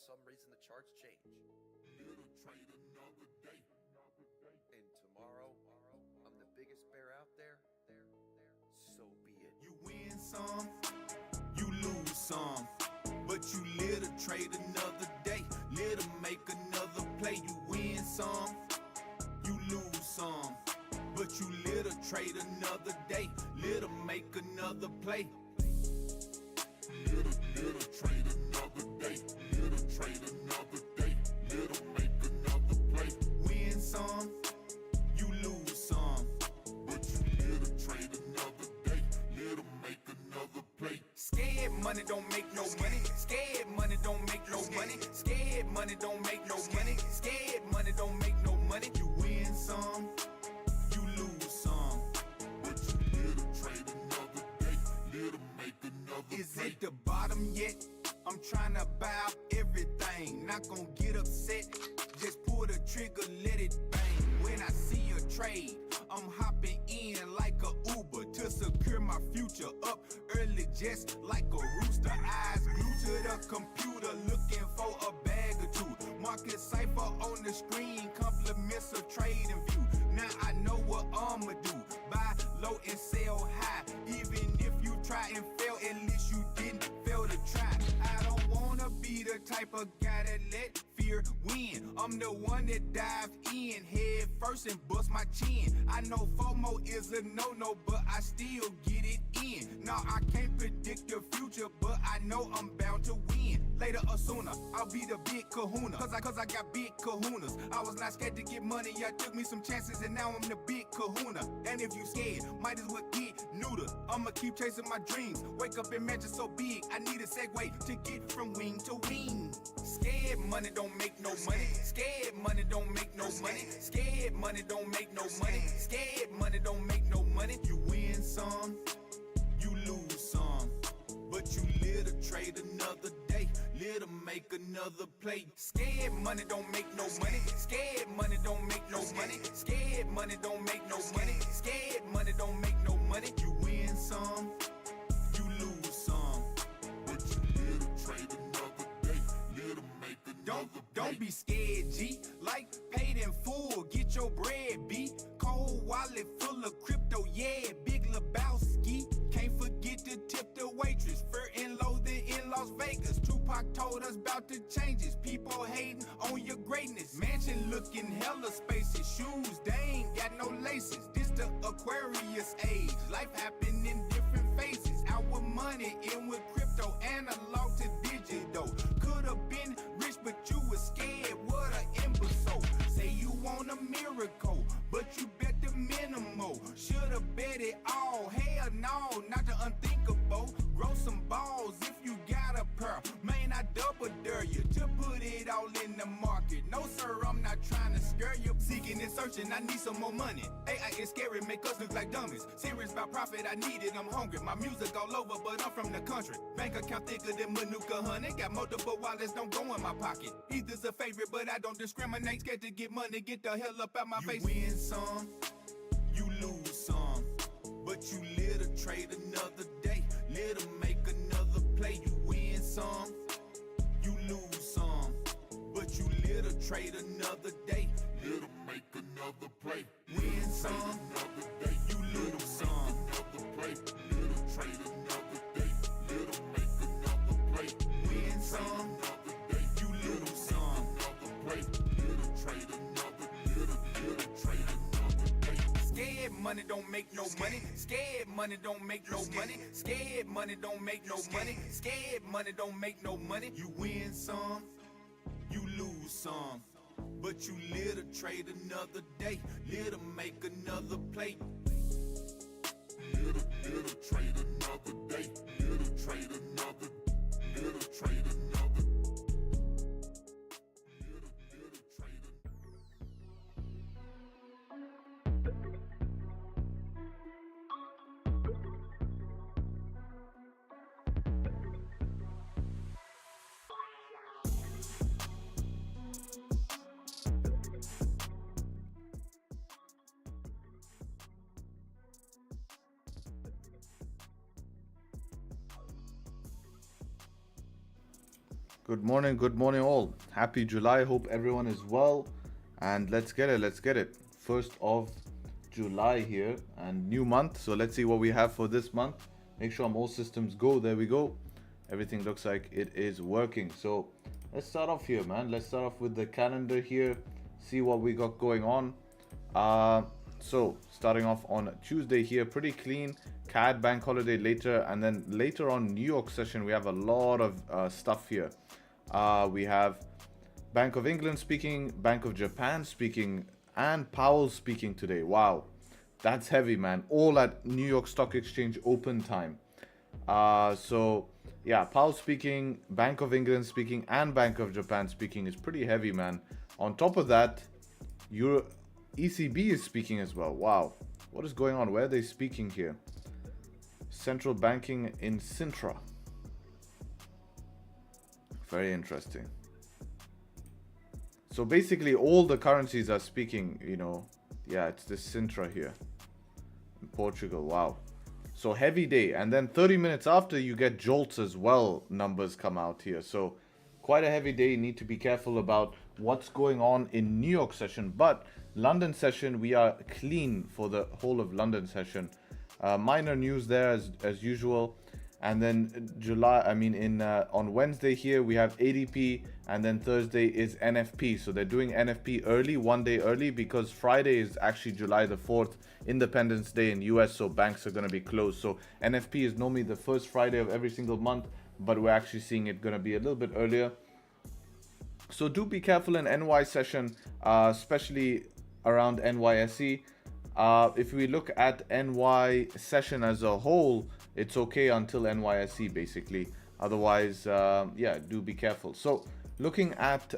some reason the charts change. Little trade another day. And tomorrow, I'm the biggest bear out there. So be it. You win some, you lose some, but you live to trade another day. Live to make another play. You win some, you lose some, but you live to trade another day. Live to make another play. Live to trade another day. Live to trade another day. Live to make another play. Win some, you lose some, but you live to trade another day. Live to make another play. Scared money don't make no money. Scared money don't make no money. Scared money don't make no money. Scared money don't make no money. You win some, you lose some, but you live to trade another day. Live to make another play. Is it the bottom yet? I'm tryna buy out everything. Not gon' get upset. Just pull the trigger, let it bang. When I see a trade, I'm hopping in like a Uber to secure my future. Up early just like a rooster. Eyes glued to the computer, looking for a bag or two. Market cipher on the screen, compliments of Tradingview. Now I know what I'ma do. Buy low and sell high. Even if you try and fail, at least you didn't fail to try. I don't wanna be the type of guy that let fear win. I'm the one that dive in head first and bust my chin. I know FOMO is a no-no, but I still get it in. Now I can't predict the future, but I know I'm bound to win. Later or sooner, I'll be the big kahuna. Cause I got big kahunas. I was not scared to get money, I took me some chances and now I'm the big kahuna. And if you scared, might as well get neuter. I'ma keep chasing my dreams. Wake up and mansion so big, I need a segue to get from wing to wing. Scared money don't make no money. Scared money don't make no money. Scared money don't make no money. Scared money don't make no money. You win some, you lose some, but you live to trade another day. Live to make another play. Scared money don't make no money. Scared money don't make no money. Scared money don't make no money. Scared money don't make no money. You win some, you lose some, but you live to trade another day. Live to make another play. Don't be scared, G. Like paid in full, get your bread, B. Cold wallet full of crypto, yeah, Big Lebowski. Can't forget to tip the waitress. Fur and loathing in Las Vegas. Tupac told us about the changes. People hating on your greatness. Mansion looking hella spacious. Shoes, they ain't got no laces. This the Aquarius age. Life happen in different phases. Out with money, in with crypto, analog to digital. Could've been rich, but you was scared. What a imbecile. Say you want a miracle, but you bet the minimal. Should've bet it all. Hell no, not the unthinkable. Grow some balls if you got a pair. Man, I double dare you to put it all in the market. No sir, I'm not trying to scare you. Seeking and searching, I need some more money. AI is scary, make us look like dummies. Serious about profit, I need it, I'm hungry. My music all over, but I'm from the country. Bank account thicker than Manuka honey. Got multiple wallets, don't go in my pocket. Either's a favorite, but I don't discriminate. Scared to get money, get the hell up out my face. You win some, you lose some, but you live to trade another day. Live to make another play. You win some, you lose some, but you live to trade another day. Live to make another play. Win some, you lose some, live to trade another day. Live to make another play. Win some, you lose some, live to trade another, live to trade another day. Scared money don't make no money. Scared money don't make no money. Scared money don't make no money. Scared money don't make no money. You win some, you lose some, but you live to trade another day. Live to make another play. Live to trade another day. Live to trade another. Live to trade another. Live to trade another. Good morning all. Happy July. Hope everyone is well. And let's get it. 1st of July here and new month. So let's see what we have for this month. Make sure all systems go. There we go. Everything looks like it is working. So let's start off here, man. Let's start off with the calendar here. See what we got going on. So starting off on Tuesday here, pretty clean. CAD bank holiday later, and then later on New York session we have a lot of stuff here. We have Bank of England speaking, Bank of Japan speaking, and Powell speaking today. Wow, that's heavy, man. All at New York Stock Exchange open time. So yeah, Powell speaking, Bank of England speaking, and Bank of Japan speaking is pretty heavy, man. On top of that, ECB is speaking as well. Wow, what is going on? Where are they speaking here? Central banking in Sintra. Very interesting. So basically all the currencies are speaking, you know. Yeah, it's this Sintra here in Portugal. Wow. So heavy day. And then 30 minutes after you get jolts as well. Numbers come out here. So quite a heavy day. You need to be careful about what's going on in New York session. But London session, we are clean for the whole of London session. Minor news there as usual. And then on Wednesday here we have ADP, and then Thursday is NFP. So they're doing NFP early, one day early, because Friday is actually July the 4th, Independence Day in US, so banks are going to be closed. So NFP is normally the first Friday of every single month, but we're actually seeing it going to be a little bit earlier. So do be careful in NY session, especially around NYSE. If we look at NY session as a whole, it's okay until NYSE basically. Otherwise, yeah, do be careful. So looking at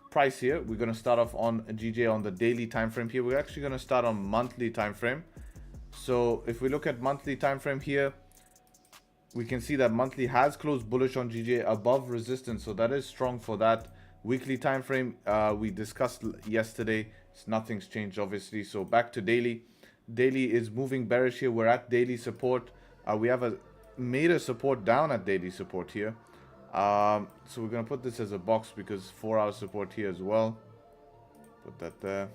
price here, we're going to start off on GJ on the daily time frame here. We're actually going to start on monthly time frame. So if we look at monthly time frame here, we can see that monthly has closed bullish on GJ above resistance. So that is strong for that. Weekly time frame we discussed yesterday. Nothing's changed obviously. So back to daily. Daily is moving bearish here. We're at daily support. We have made a support down at daily support here. So we're gonna put this as a box because 4-hour support here as well. Put that there.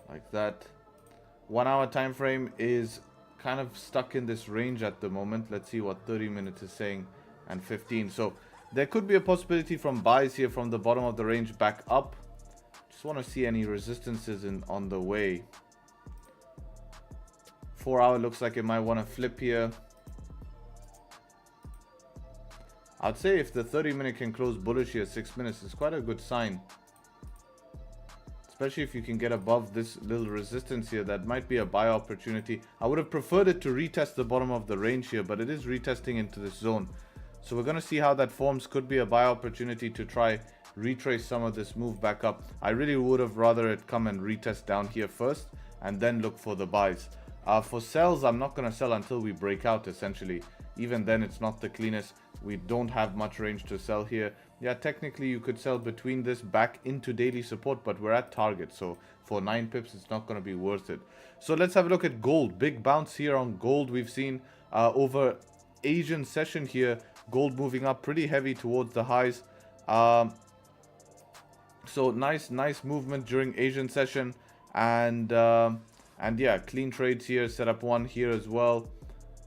Like that. 1-hour time frame is kind of stuck in this range at the moment. Let's see what 30 minutes is saying, and 15. So there could be a possibility from buys here from the bottom of the range back up. Just want to see any resistances on the way. 4-hour looks like it might want to flip here. I'd say if the 30-minute can close bullish here 6 minutes, it's quite a good sign. Especially if you can get above this little resistance here, that might be a buy opportunity. I would have preferred it to retest the bottom of the range here, but it is retesting into this zone. So we're going to see how that forms. Could be a buy opportunity to try retrace some of this move back up. I really would have rather it come and retest down here first and then look for the buys. For sells, I'm not going to sell until we break out essentially. Even then, it's not the cleanest. We don't have much range to sell here. Yeah, technically you could sell between this back into daily support, but we're at target. So for 9 pips, it's not going to be worth it. So let's have a look at gold. Big bounce here on gold. We've seen over Asian session here. Gold moving up pretty heavy towards the highs. So nice movement during Asian session, and yeah, clean trades here. Set up one here as well.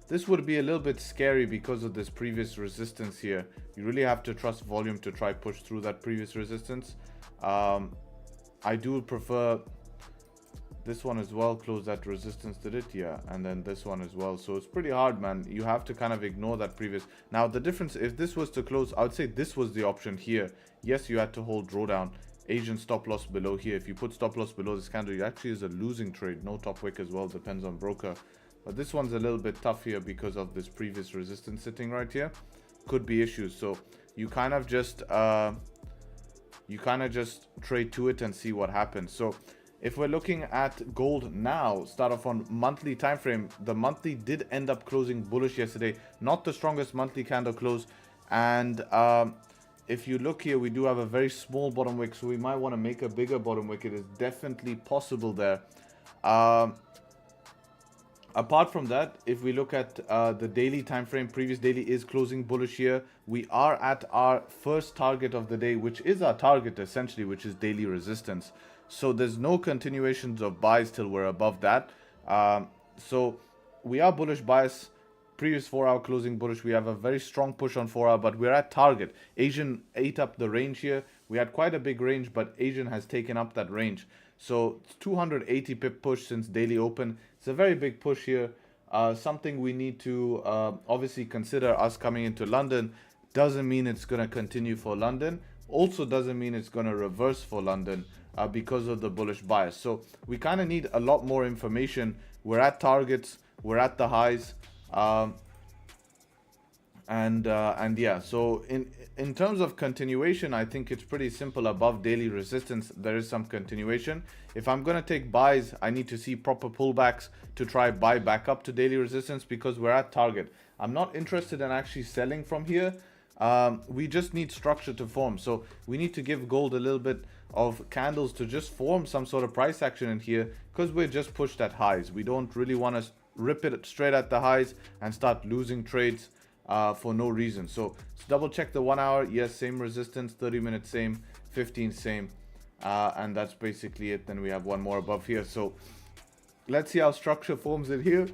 This would be a little bit scary because of this previous resistance here. You really have to trust volume to try push through that previous resistance. I do prefer this one as well. Close that resistance, did it? Yeah, and then this one as well. So it's pretty hard, man. You have to kind of ignore that previous. Now the difference, if this was to close, I would say this was the option here. Yes, you had to hold drawdown. Asian stop loss below here. If you put stop loss below this candle, it actually is a losing trade. No top wick as well, depends on broker. But this one's a little bit tough here because of this previous resistance sitting right here. Could be issues. So you kind of just trade to it and see what happens. So if we're looking at gold now, start off on monthly time frame. The monthly did end up closing bullish yesterday. Not the strongest monthly candle close. And if you look here, we do have a very small bottom wick, so we might want to make a bigger bottom wick. It is definitely possible there. apart from that, if we look at the daily time frame, previous daily is closing bullish here. We are at our first target of the day, which is our target essentially, which is daily resistance. So there's no continuations of buys till we're above that. So we are bullish bias. Previous 4-hour closing bullish. We have a very strong push on 4-hour, but we're at target. Asian ate up the range here. We had quite a big range, but Asian has taken up that range. So it's 280 pip push since daily open. It's a very big push here. Something we need to obviously consider. Us coming into London doesn't mean it's going to continue for London. Also doesn't mean it's going to reverse for London because of the bullish bias. So we kind of need a lot more information. We're at targets. We're at the highs. And yeah, so in terms of continuation, I think it's pretty simple. Above daily resistance, there is some continuation. If I'm going to take buys, I need to see proper pullbacks to try buy back up to daily resistance, because we're at target. I'm not interested in actually selling from here. We just need structure to form. So we need to give gold a little bit of candles to just form some sort of price action in here, because we're just pushed at highs. We don't really want to rip it straight at the highs and start losing trades for no reason. So let's double check the 1 hour. Yes, same resistance. 30 minutes same, 15 same, and that's basically it. Then we have one more above here. So let's see how structure forms in here.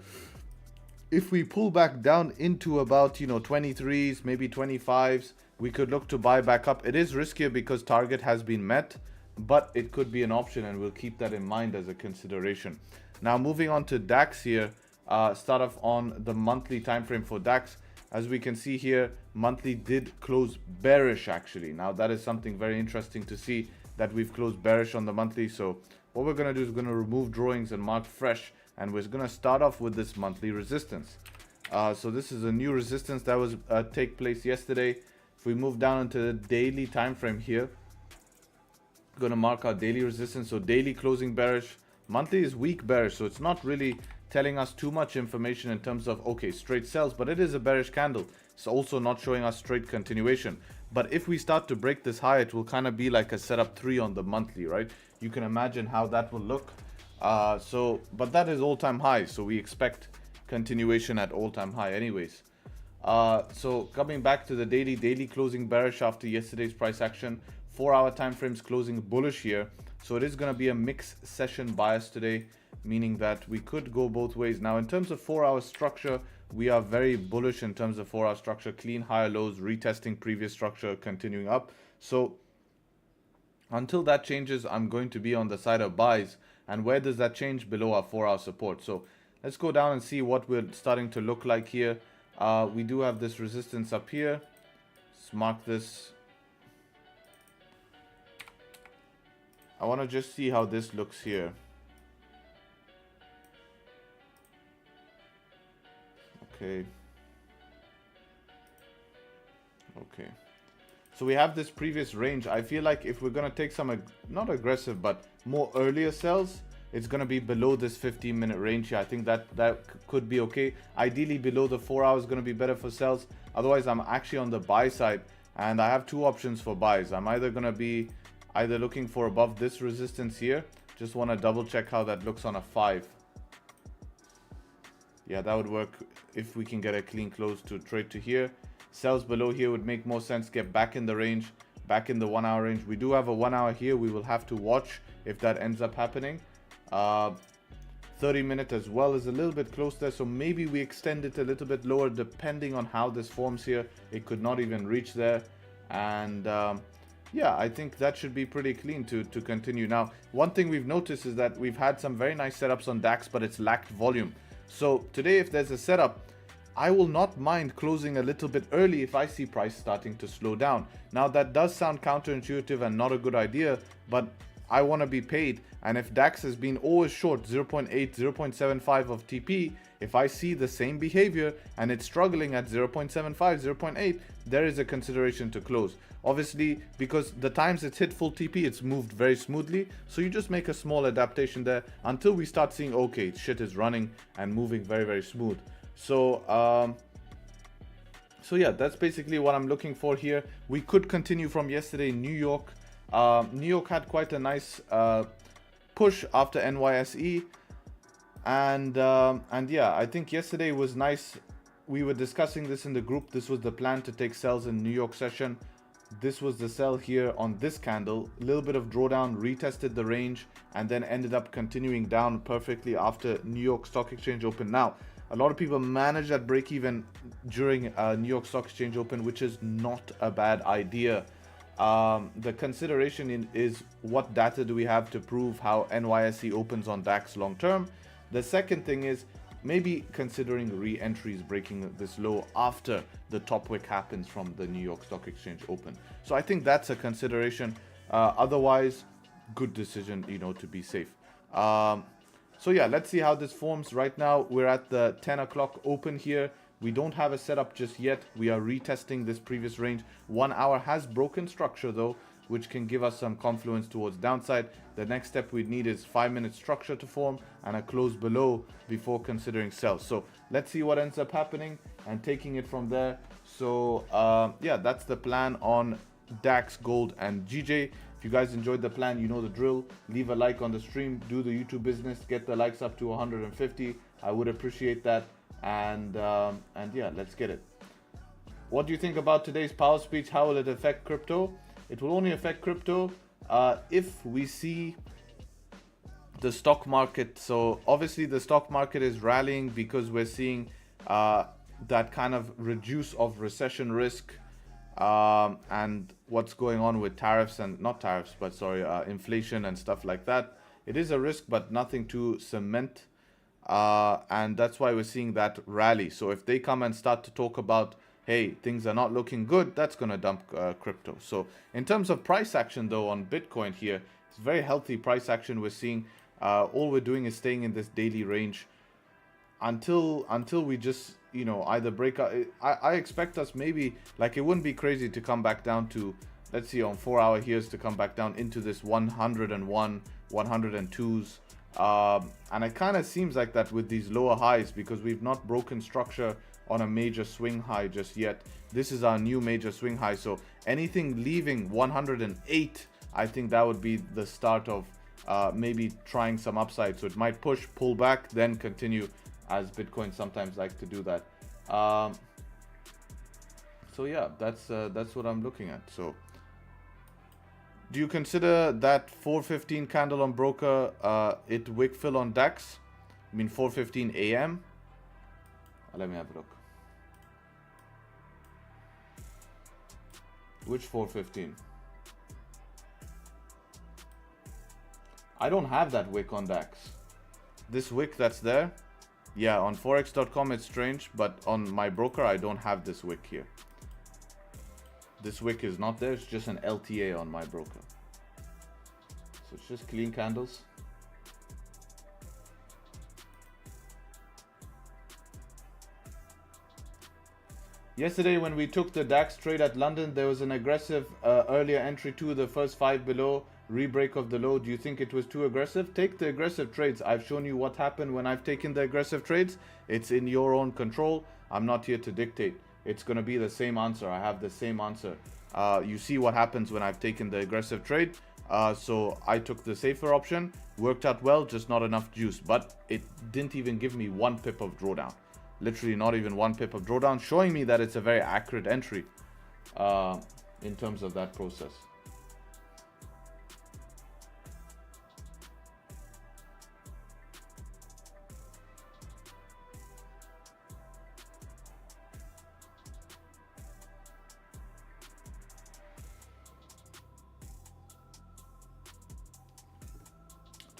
If we pull back down into about 23s, maybe 25s, we could look to buy back up. It is riskier because target has been met, but it could be an option, and we'll keep that in mind as a consideration. Now moving on to DAX here. Start off on the monthly time frame for DAX. As we can see here, monthly did close bearish actually. Now that is something very interesting to see, that we've closed bearish on the monthly. So what we're going to do is we're going to remove drawings and mark fresh, and we're going to start off with this monthly resistance. So this is a new resistance that was take place yesterday. If we move down into the daily time frame here, we're going to mark our daily resistance. So daily closing bearish, monthly is weak bearish, so it's not really telling us too much information in terms of, okay, straight sells, but it is a bearish candle. It's also not showing us straight continuation. But if we start to break this high, it will kind of be like a setup 3 on the monthly, right? You can imagine how that will look. But that is all-time high, so we expect continuation at all-time high anyways. So coming back to the daily closing bearish after yesterday's price action. 4-hour time frames closing bullish here. So it is going to be a mixed session bias today, meaning that we could go both ways. Now in terms of 4-hour structure, we are very bullish in terms of 4-hour structure. Clean higher lows, retesting previous structure, continuing up. So until that changes, I'm going to be on the side of buys. And where does that change? Below our 4-hour support. So let's go down and see what we're starting to look like here. We do have this resistance up here. Let's mark this. I want to just see how this looks here. Okay. So we have this previous range. I feel like if we're going to take some, not aggressive, but more earlier sells, it's going to be below this 15-minute range here. I think that could be okay. Ideally, below the 4 hours is going to be better for sells. Otherwise, I'm actually on the buy side, and I have two options for buys. I'm either going to be looking for above this resistance here. Just want to double check how that looks on a 5. Yeah, that would work if we can get a clean close to trade to here. Sells below here would make more sense. Get back in the range, back in the 1 hour range. We do have a 1 hour here. We will have to watch if that ends up happening. 30-minute as well is a little bit close there, so maybe we extend it a little bit lower depending on how this forms here. It could not even reach there, and yeah, I think that should be pretty clean to continue. Now, one thing we've noticed is that we've had some very nice setups on DAX, but it's lacked volume. So today, if there's a setup, I will not mind closing a little bit early if I see price starting to slow down. Now, that does sound counterintuitive and not a good idea, but I want to be paid. And if DAX has been always short 0.8, 0.75 of TP, if I see the same behavior and it's struggling at 0.75, 0.8, there is a consideration to close. Obviously, because the times it's hit full TP, it's moved very smoothly. So you just make a small adaptation there until we start seeing, okay, shit is running and moving very, very smooth. So yeah, that's basically what I'm looking for here. We could continue from yesterday in New York. New York had quite a nice push after NYSE. And yeah, I think yesterday was nice. We were discussing this in the group. This was the plan to take sells in New York session. This was the sell here on this candle. A little bit of drawdown, retested the range, and then ended up continuing down perfectly after New York Stock Exchange Open. Now, a lot of people manage that break even during New York Stock Exchange Open, which is not a bad idea. The consideration is what data do we have to prove how NYSE opens on DAX long term. The second thing is maybe considering re-entries breaking this low after the top wick happens from the New York Stock Exchange Open. So I think that's a consideration. Otherwise, good decision, you know, to be safe. So yeah, let's see how this forms. Right now, we're at the 10 o'clock open here. We don't have a setup just yet. We are retesting this previous range. 1 hour has broken structure though, which can give us some confluence towards downside. The next step we need is 5-minute structure to form and a close below before considering sell. So let's see what ends up happening and taking it from there. So yeah, that's the plan on DAX, Gold, and GJ. If you guys enjoyed the plan, you know the drill. Leave a like on the stream, do the YouTube business, get the likes up to 150. I would appreciate that. And yeah, let's get it. What do you think about today's Powell speech? How will it affect crypto? It will only affect crypto if we see the stock market. So obviously the stock market is rallying because we're seeing that kind of reduce of recession risk and what's going on with tariffs and not tariffs, but sorry, inflation and stuff like that. It is a risk, but nothing to cement. And that's why we're seeing that rally. So if they come and start to talk about, hey, things are not looking good, that's going to dump crypto. So in terms of price action, though, on Bitcoin here, it's very healthy price action we're seeing. All we're doing is staying in this daily range until we just, you know, either break out. I expect us maybe, like, it wouldn't be crazy to come back down to, let's see, on 4 hour here's to come back down into this 101, 102s. And it kind of seems like that with these lower highs because we've not broken structure on a major swing high just yet. This is our new major swing high. So anything leaving 108, I think that would be the start of maybe trying some upside. So it might push, pull back, then continue, as Bitcoin sometimes like to do that. So yeah, that's what I'm looking at. So do you consider that 415 candle on broker it wick fill on DAX? I mean 4:15 a.m. Let me have a look. Which 4:15? I don't have that wick on DAX. This wick that's there, yeah, on forex.com it's strange, but on my broker I don't have this wick here. This wick is not there, it's just an LTA on my broker. So it's just clean candles. Yesterday when we took the DAX trade at London, there was an aggressive earlier entry to the first 5 below, rebreak of the low. Do you think it was too aggressive? Take the aggressive trades. I've shown you what happened when I've taken the aggressive trades. It's in your own control. I'm not here to dictate. It's going to be the same answer. I have the same answer. You see what happens when I've taken the aggressive trade. So I took the safer option. Worked out well, just not enough juice. But it didn't even give me 1 pip of drawdown. Literally not even 1 pip of drawdown, showing me that it's a very accurate entry in terms of that process.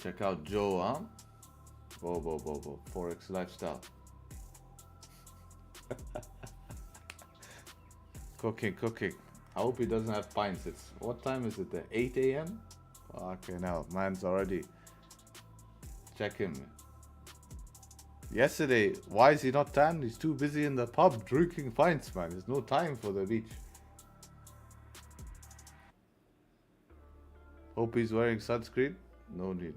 Check out Joe, huh? Whoa. Forex lifestyle. Cooking. I hope he doesn't have pints. It's, what time is it there? 8 a.m? Okay, now man's already. Check him. Yesterday, why is he not tan? He's too busy in the pub drinking pints, man. There's no time for the beach. Hope he's wearing sunscreen. No need.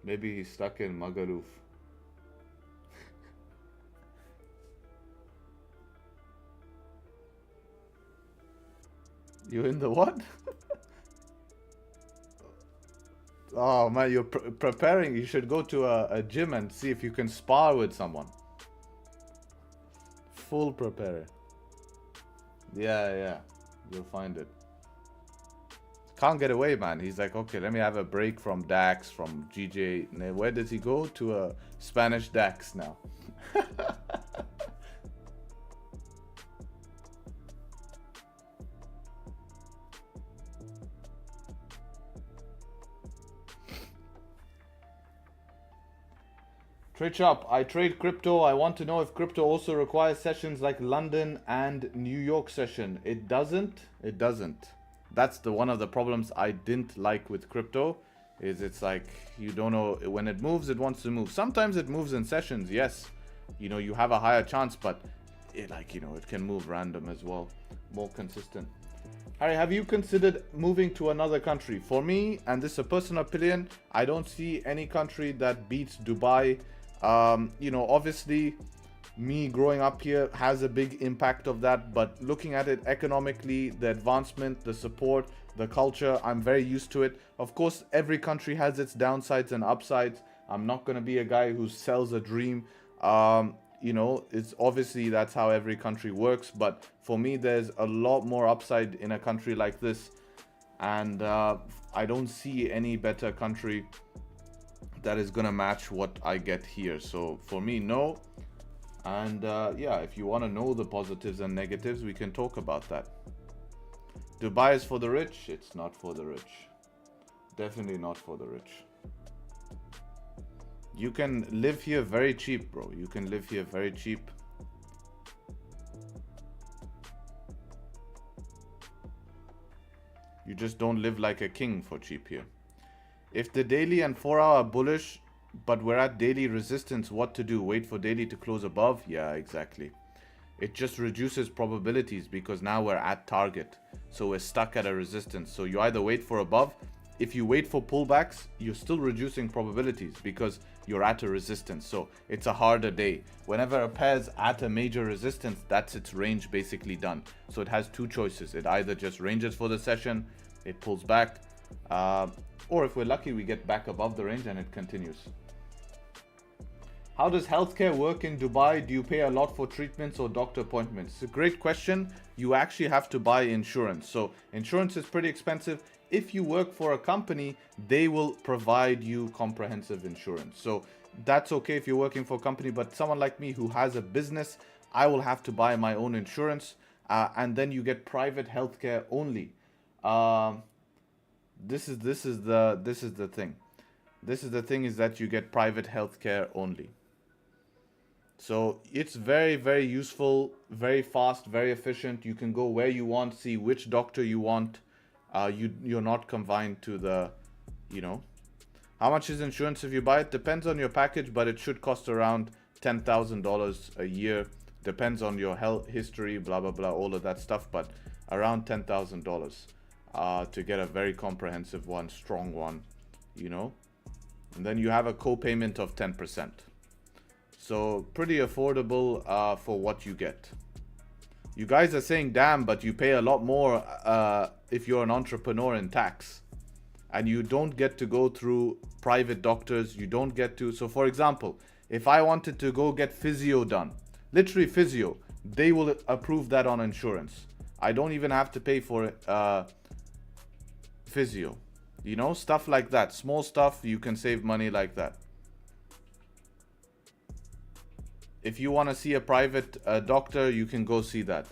Maybe he's stuck in Magaluf. You in the what? Oh man, you're preparing. You should go to a gym and see if you can spar with someone. Full preparer. Yeah. You'll find it. Can't get away, man. He's like, okay, let me have a break from DAX, from GJ. Where does he go? To a Spanish DAX now. Tradesharpe, I trade crypto. I want to know if crypto also requires sessions like London and New York session. It doesn't. It doesn't. That's one of the problems I didn't like with crypto. Is it's like you don't know when it moves, it wants to move. Sometimes it moves in sessions. Yes, you know you have a higher chance, but it it can move random as well. More consistent. Harry, have you considered moving to another country? For me, and this is a personal opinion, I don't see any country that beats Dubai. Obviously me growing up here has a big impact of that, but looking at it economically, the advancement, the support, the culture, I'm very used to it. Of course, every country has its downsides and upsides. I'm not going to be a guy who sells a dream. It's obviously that's how every country works, but for me there's a lot more upside in a country like this, and I don't see any better country that is gonna match what I get here. So for me, no. And if you want to know the positives and negatives, we can talk about that. Dubai is for the rich. It's not for the rich. Definitely not for the rich. You can live here very cheap, bro. You can live here very cheap. You just don't live like a king for cheap here. If the daily and 4 hour are bullish, but we're at daily resistance, what to do? Wait for daily to close above? Yeah, exactly. It just reduces probabilities because now we're at target. So we're stuck at a resistance. So you either wait for above. If you wait for pullbacks, you're still reducing probabilities because you're at a resistance. So it's a harder day. Whenever a pair's at a major resistance, that's its range basically done. So it has two choices. It either just ranges for the session, it pulls back, or if we're lucky, we get back above the range and it continues. How does healthcare work in Dubai? Do you pay a lot for treatments or doctor appointments? It's a great question. You actually have to buy insurance. So insurance is pretty expensive. If you work for a company, they will provide you comprehensive insurance. So that's okay if you're working for a company, but someone like me who has a business, I will have to buy my own insurance, and then you get private healthcare only. This is the thing. This is the thing, is that you get private healthcare only. So it's very, very useful, very fast, very efficient. You can go where you want, see which doctor you want. You're not confined to the, How much is insurance if you buy it? Depends on your package, but it should cost around $10,000 a year. Depends on your health history, blah, blah, blah, all of that stuff, but around $10,000 to get a very comprehensive one, strong one, And then you have a co-payment of 10%. So pretty affordable for what you get. You guys are saying, damn, but you pay a lot more if you're an entrepreneur in tax. And you don't get to go through private doctors. You don't get to. So for example, if I wanted to go get physio done, literally physio, they will approve that on insurance. I don't even have to pay for physio. Stuff like that. Small stuff, you can save money like that. If you want to see a private doctor, you can go see that.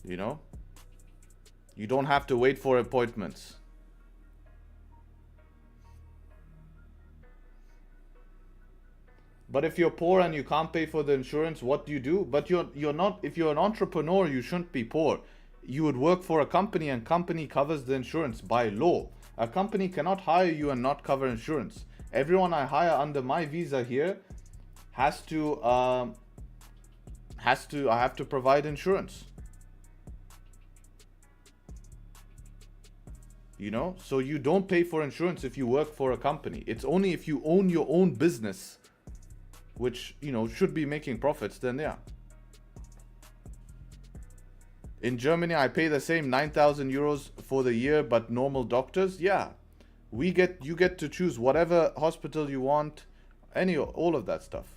You don't have to wait for appointments. But if you're poor and you can't pay for the insurance, what do you do? But you're not. If you're an entrepreneur, you shouldn't be poor. You would work for a company, and company covers the insurance by law. A company cannot hire you and not cover insurance. Everyone I hire under my visa here I have to provide insurance. So you don't pay for insurance if you work for a company. It's only if you own your own business, which, should be making profits, then yeah. In Germany, I pay the same 9,000 euros for the year, but normal doctors, yeah. You get to choose whatever hospital you want, all of that stuff.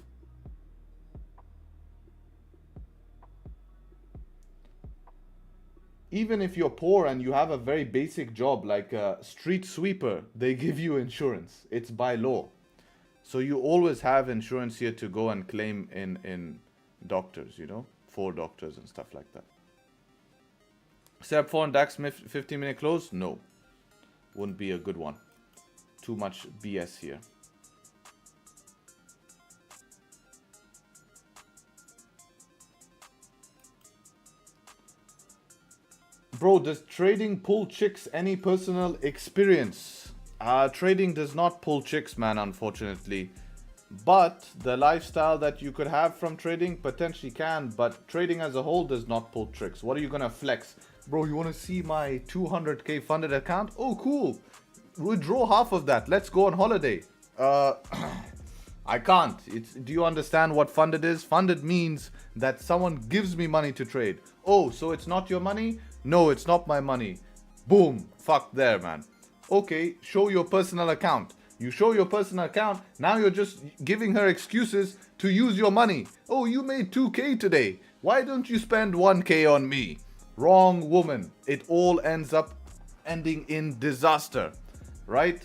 Even if you're poor and you have a very basic job like a street sweeper, they give you insurance. It's by law. So you always have insurance here to go and claim in doctors, you know, for doctors and stuff like that. Except for DAX 15-minute close? No. Wouldn't be a good one. Too much BS here. Bro, does trading pull chicks? Any personal experience? Trading does not pull chicks, man, unfortunately. But the lifestyle that you could have from trading potentially can. But trading as a whole does not pull tricks. What are you going to flex? Bro, you want to see my 200k funded account? Oh, cool. Withdraw half of that. Let's go on holiday. I can't. Do you understand what funded is? Funded means that someone gives me money to trade. Oh, so it's not your money? No, it's not my money. Boom. Fuck there, man. Okay, show your personal account. You show your personal account. Now you're just giving her excuses to use your money. Oh, you made 2k today. Why don't you spend 1k on me? Wrong, woman. It all ends up ending in disaster, right?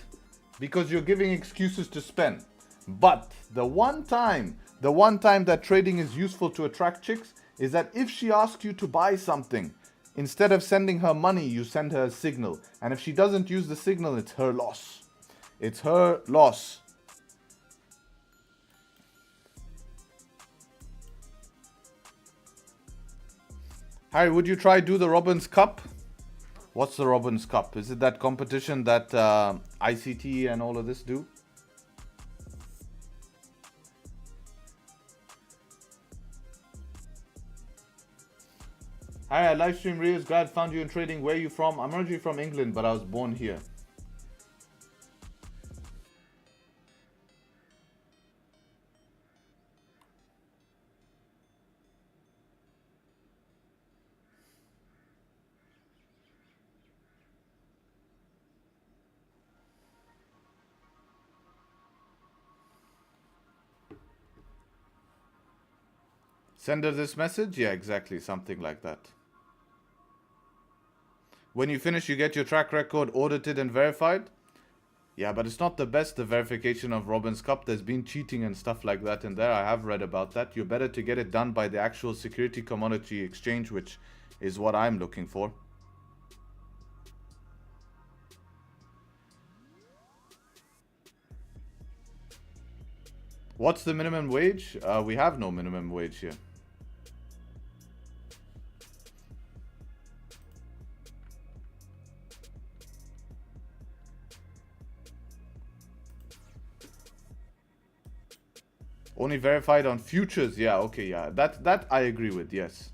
Because you're giving excuses to spend. But the one time that trading is useful to attract chicks is that if she asks you to buy something, instead of sending her money, you send her a signal. And if she doesn't use the signal, it's her loss. It's her loss. Harry, would you try do the Robbins Cup? What's the Robbins Cup? Is it that competition that ICT and all of this do? Hi, I live stream Rios. Glad found you in trading. Where are you from? I'm originally from England, but I was born here. Send her this message? Yeah, exactly. Something like that. When you finish, you get your track record audited and verified. Yeah, but it's not the best, the verification of Robbins Cup. There's been cheating and stuff like that in there. I have read about that. You're better to get it done by the actual security commodity exchange, which is what I'm looking for. What's the minimum wage? We have no minimum wage here. Only verified on futures. Yeah, okay, yeah. That I agree with, yes.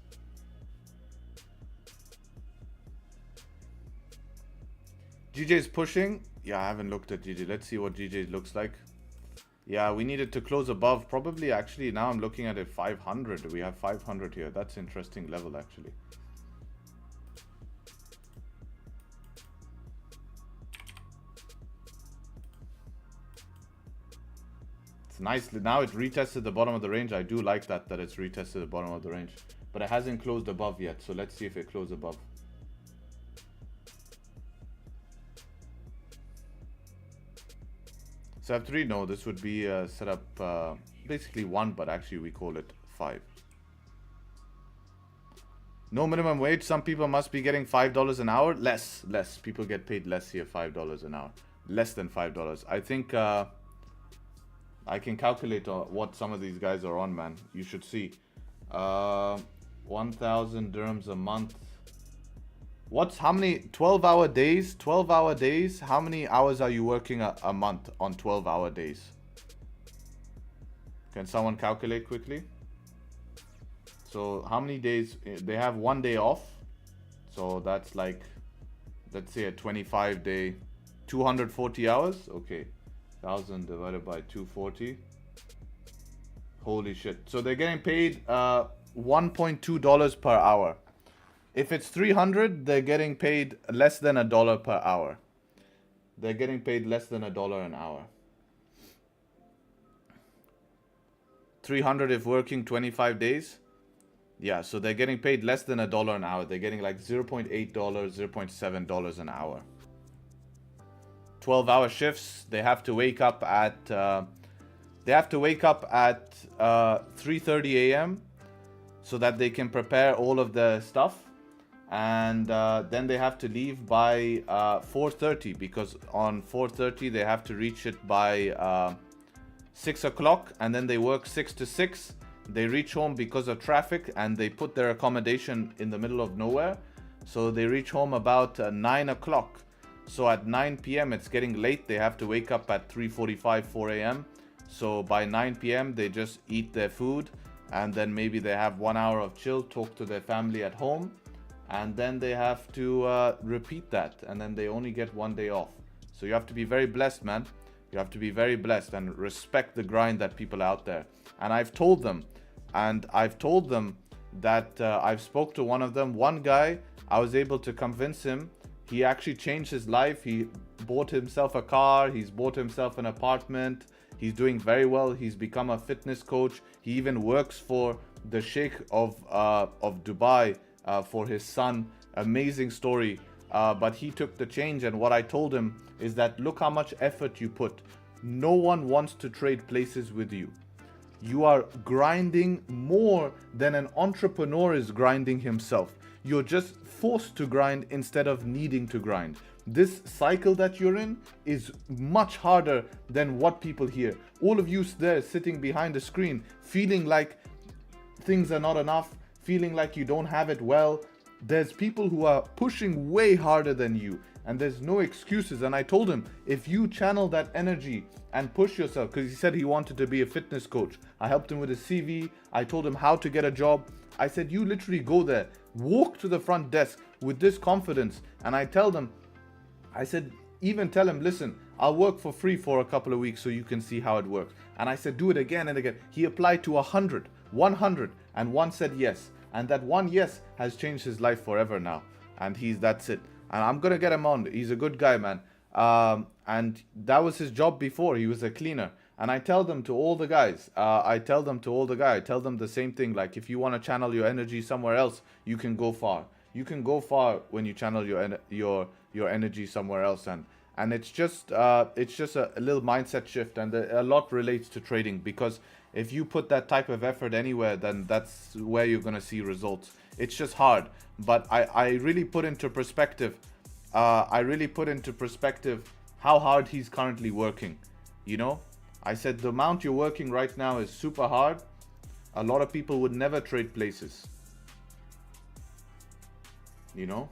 GJ is pushing. Yeah, I haven't looked at GJ. Let's see what GJ looks like. Yeah, we needed to close above. Probably, actually, now I'm looking at it 500. We have 500 here. That's interesting level, actually. Nicely now it retested the bottom of the range. I do like that it's retested the bottom of the range, but it hasn't closed above yet, so let's see if it closes above. Setup 3, no, this would be setup basically 1, but actually we call it 5. No minimum wage. Some people must be getting $5 an hour. Less people get paid less here. $5 an hour, less than $5. I think I can calculate what some of these guys are on, man. You should see. 1,000 dirhams a month. How many 12-hour days? 12-hour days. How many hours are you working a month on 12-hour days? Can someone calculate quickly? So how many days? They have 1 day off. So that's like, let's say a 25-day, 240 hours. Okay. 1,000 divided by 240. Holy shit. So they're getting paid $1.2 per hour. If it's 300, they're getting paid less than $1 per hour. They're getting paid less than $1 an hour. 300 if working 25 days. Yeah, so they're getting paid less than $1 an hour. They're getting like $0.8, $0.7 an hour. 12-hour shifts. They have to wake up at 3:30 a.m. so that they can prepare all of the stuff, and then they have to leave by 4:30, because on 4:30 they have to reach it by 6 o'clock, and then they work 6 to 6. They reach home because of traffic, and they put their accommodation in the middle of nowhere, so they reach home about 9 o'clock. So at 9 p.m. it's getting late. They have to wake up at 3:45, 4 a.m. So by 9 p.m. they just eat their food, and then maybe they have 1 hour of chill, talk to their family at home, and then they have to repeat that, and then they only get 1 day off. So you have to be very blessed, man. You have to be very blessed and respect the grind that people out there. And I've told them that I've spoke to one of them. One guy, I was able to convince him. He actually changed his life. He bought himself a car. He's bought himself an apartment. He's doing very well. He's become a fitness coach. He even works for the Sheikh of Dubai for his son. Amazing story. But he took the change, and what I told him is that look how much effort you put. No one wants to trade places with you. You are grinding more than an entrepreneur is grinding himself. You're just forced to grind instead of needing to grind. This cycle that you're in is much harder than what people hear. All of you there sitting behind a screen, feeling like things are not enough, feeling like you don't have it well. There's people who are pushing way harder than you, and there's no excuses. And I told him, if you channel that energy and push yourself, because he said he wanted to be a fitness coach. I helped him with his CV. I told him how to get a job. I said, you literally go there, walk to the front desk with this confidence. And I tell them, I said, even tell him, listen, I'll work for free for a couple of weeks so you can see how it works. And I said, do it again and again. He applied to 100, and one said yes. And that one yes has changed his life forever now. And that's it. And I'm going to get him on. He's a good guy, man. And that was his job before. He was a cleaner. And I tell them to all the guys. I tell them the same thing. Like, if you want to channel your energy somewhere else, you can go far. You can go far when you channel your energy somewhere else. And it's just a little mindset shift. And a lot relates to trading, because if you put that type of effort anywhere, then that's where you're going to see results. It's just hard. But I really put into perspective, how hard he's currently working. You know, I said the amount you're working right now is super hard. A lot of people would never trade places. You know,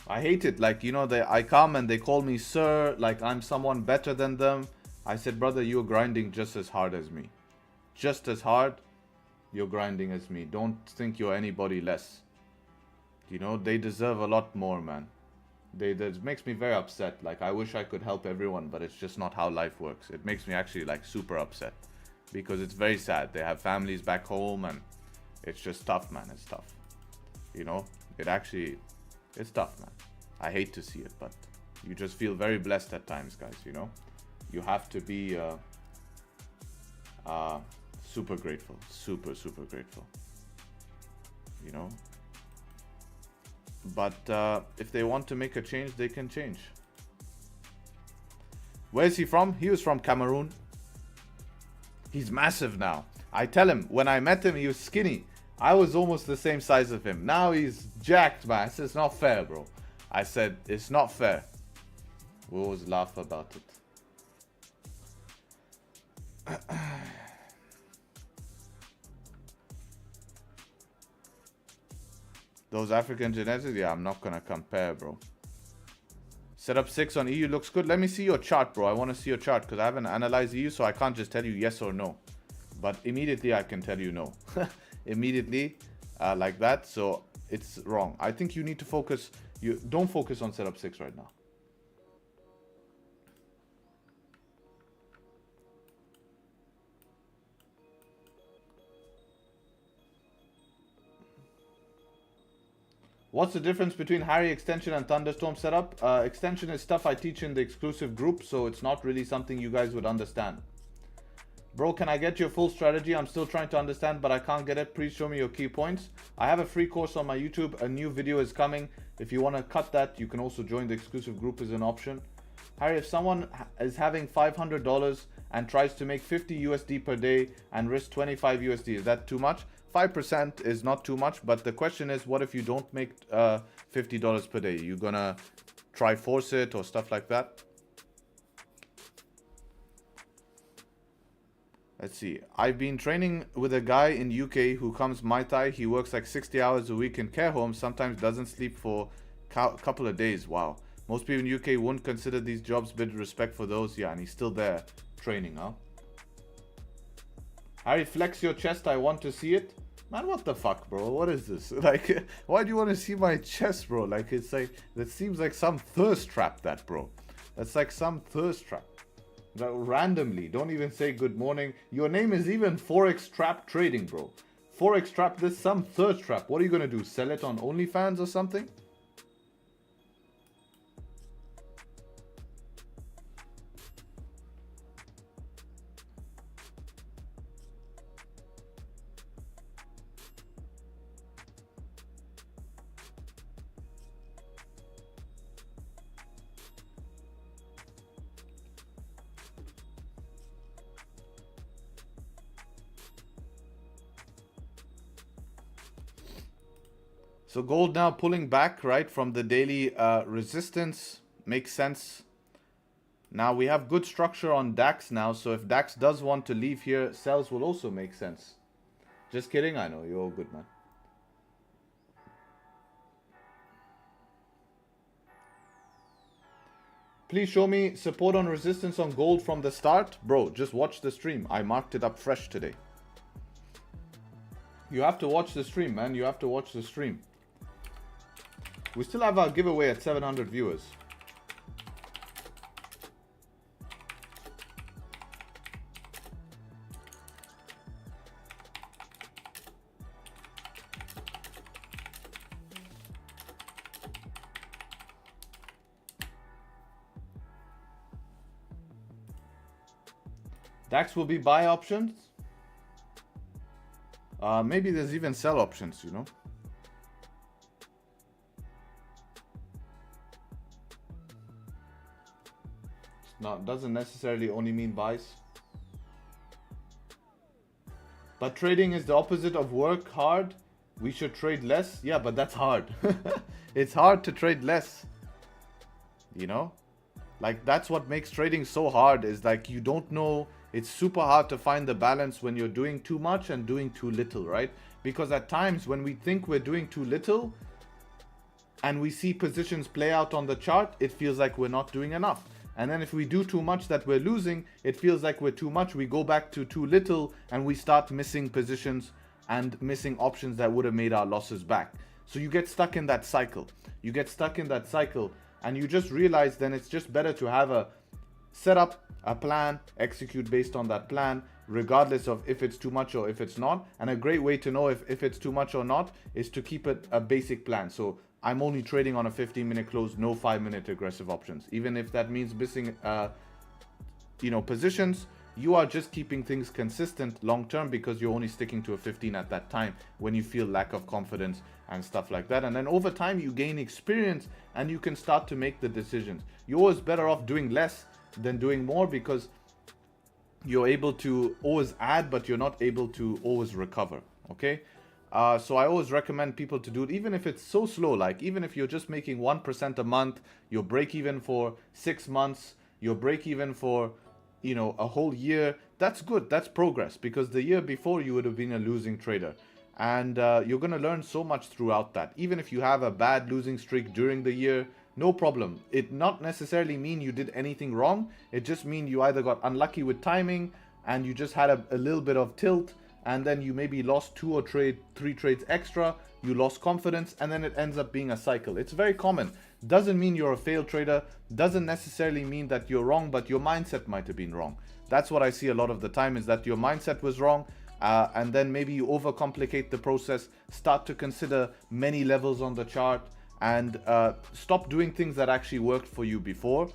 I hate it. Like, you know, I come and they call me sir, like I'm someone better than them. I said, brother, you're grinding just as hard as me. Just as hard you're grinding as me. Don't think you're anybody less. You know, they deserve a lot more, man. That makes me very upset. Like, I wish I could help everyone, but it's just not how life works. It makes me actually like super upset, because it's very sad. They have families back home, and it's just tough, man. It's tough. You know, it's tough, man. I hate to see it, but you just feel very blessed at times, guys. You know, you have to be super grateful, super grateful. You know, but if they want to make a change, they can change. Where is he from? He was from Cameroon. He's massive now. I tell him, when I met him, he was skinny. I was almost the same size of him. Now he's jacked, man. I said, it's not fair, bro. I said, it's not fair. We always laugh about it. Those African genetics, yeah, I'm not gonna compare, bro. Setup 6 on EU looks good. Let me see your chart, bro. I want to see your chart, because I haven't analyzed EU, so I can't just tell you yes or no. But immediately I can tell you no. Immediately, like that. So it's wrong. I think you need to focus. You don't focus on setup 6 right now. What's the difference between Harry extension and thunderstorm setup? Extension is stuff I teach in the exclusive group, so it's not really something you guys would understand. Bro, can I get your full strategy? I'm still trying to understand, but I can't get it. Please show me your key points. I have a free course on my YouTube. A new video is coming. If you want to cut that, you can also join the exclusive group as an option. Harry, if someone is having $500 and tries to make 50 USD per day and risk 25 USD, is that too much? 5% is not too much, but the question is, what if you don't make $50 per day? You gonna try force it or stuff like that? Let's see. I've been training with a guy in UK who comes Muay Thai. He works like 60 hours a week in care homes, sometimes doesn't sleep for a couple of days. Wow. Most people in UK wouldn't consider these jobs, bit respect for those. Yeah, and he's still there training, huh? Harry, flex your chest. I want to see it. Man, what the fuck, bro? What is this? Like, why do you want to see my chest, bro? Like, it's like, that seems like some thirst trap, that, bro. That's like some thirst trap. Randomly, don't even say good morning. Your name is even Forex Trap Trading, bro. Forex Trap, this some thirst trap. What are you gonna do? Sell it on OnlyFans or something? So gold now pulling back, right, from the daily resistance. Makes sense. Now we have good structure on DAX now. So if DAX does want to leave here, sells will also make sense. Just kidding. I know. You're all good, man. Please show me support on resistance on gold from the start. Bro, just watch the stream. I marked it up fresh today. You have to watch the stream, man. You have to watch the stream. We still have our giveaway at 700 viewers. DAX will be buy options. Maybe there's even sell options, you know. No, it doesn't necessarily only mean buys. But trading is the opposite of work hard. We should trade less. Yeah, but that's hard. It's hard to trade less. You know? Like, that's what makes trading so hard, is like you don't know. It's super hard to find the balance when you're doing too much and doing too little, right? Because at times when we think we're doing too little and we see positions play out on the chart, it feels like we're not doing enough. And then if we do too much that we're losing, it feels like we're too much. We go back to too little and we start missing positions and missing options that would have made our losses back. So you get stuck in that cycle. You get stuck in that cycle and you just realize then it's just better to have a setup, a plan, execute based on that plan, regardless of if it's too much or if it's not. And a great way to know if it's too much or not is to keep it a basic plan. So I'm only trading on a 15-minute close, no 5-minute aggressive options. Even if that means missing, positions, you are just keeping things consistent long-term because you're only sticking to a 15 at that time when you feel lack of confidence and stuff like that. And then over time, you gain experience and you can start to make the decisions. You're always better off doing less than doing more because you're able to always add, but you're not able to always recover, okay? So I always recommend people to do it, even if it's so slow, like even if you're just making 1% a month, you're break even for 6 months, you're break even for, a whole year. That's good. That's progress, because the year before you would have been a losing trader. And you're going to learn so much throughout that. Even if you have a bad losing streak during the year, no problem. It not necessarily mean you did anything wrong. It just mean you either got unlucky with timing and you just had a little bit of tilt, and then you maybe lost 2 or 3 trades extra, you lost confidence, and then it ends up being a cycle. It's very common. Doesn't mean you're a failed trader, doesn't necessarily mean that you're wrong, but your mindset might have been wrong. That's what I see a lot of the time, is that your mindset was wrong. and then maybe you overcomplicate the process, start to consider many levels on the chart, and stop doing things that actually worked for you before.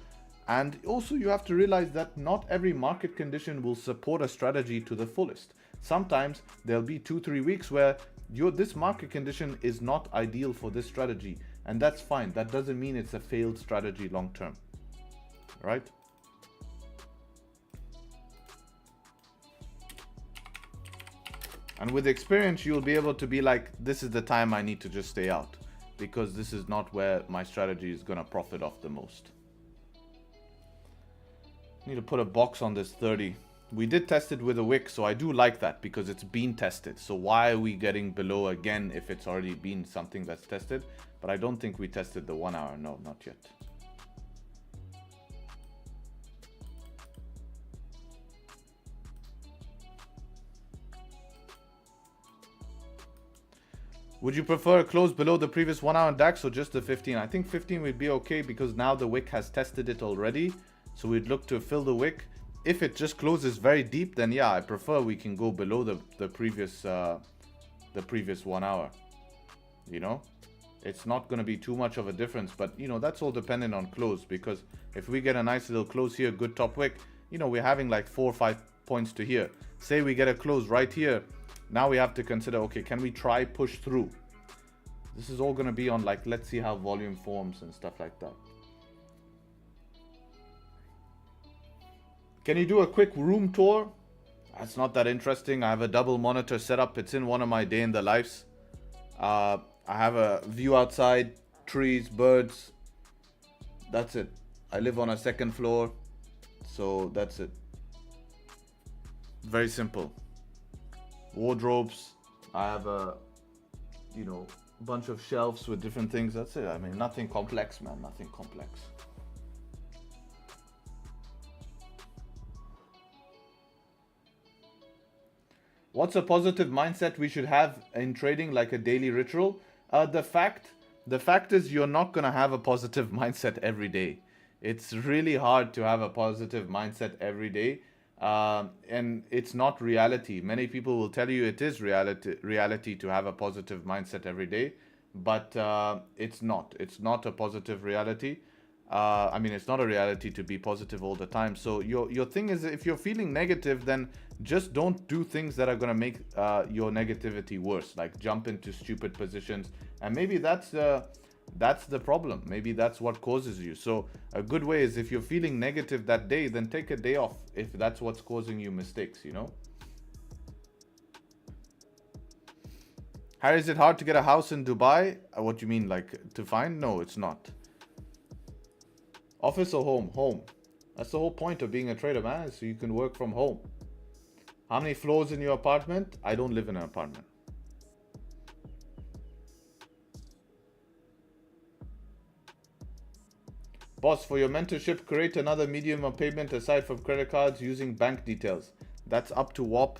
And also you have to realize that not every market condition will support a strategy to the fullest. Sometimes there'll be 2-3 weeks where this market condition is not ideal for this strategy, and that's fine. That doesn't mean it's a failed strategy long term, right? And with experience, you'll be able to be like, this is the time I need to just stay out, because this is not where my strategy is going to profit off the most. Need to put a box on this 30. We did test it with a wick, so I do like that because it's been tested. So why are we getting below again if it's already been something that's tested? But I don't think we tested the 1 hour. No, not yet. Would you prefer a close below the previous 1 hour DAX or just the 15? I think 15 would be okay because now the wick has tested it already. So we'd look to fill the wick. If it just closes very deep, then yeah, I prefer we can go below the previous 1 hour. You know, it's not going to be too much of a difference, but you know, that's all dependent on close, because if we get a nice little close here, good top wick, you know, we're having like 4 or 5 points to here. Say we get a close right here. Now we have to consider, okay, can we try push through? This is all going to be on like, let's see how volume forms and stuff like that. Can you do a quick room tour? That's not that interesting. I have a double monitor setup. It's in one of my day in the lives. I have a view outside, trees, birds. That's it. I live on a 2nd floor. So that's it. Very simple. Wardrobes. I have a, you know, bunch of shelves with different things. That's it. I mean, nothing complex, man. Nothing complex. What's a positive mindset we should have in trading, like a daily ritual? The fact is you're not going to have a positive mindset every day. It's really hard to have a positive mindset every day. And it's not reality. Many people will tell you it is reality to have a positive mindset every day, but it's not. It's not a positive reality. I mean, it's not a reality to be positive all the time. So your thing is, if you're feeling negative, then just don't do things that are going to make your negativity worse, like jump into stupid positions. And maybe that's the problem. Maybe that's what causes you. So a good way is, if you're feeling negative that day, then take a day off if that's what's causing you mistakes, you know. Harry, is it hard to get a house in Dubai? What do you mean, like to find? No, it's not. Office or home? Home. That's the whole point of being a trader, man, so you can work from home. How many floors in your apartment? I don't live in an apartment. Boss, for your mentorship, create another medium of payment aside from credit cards using bank details. That's up to WAP.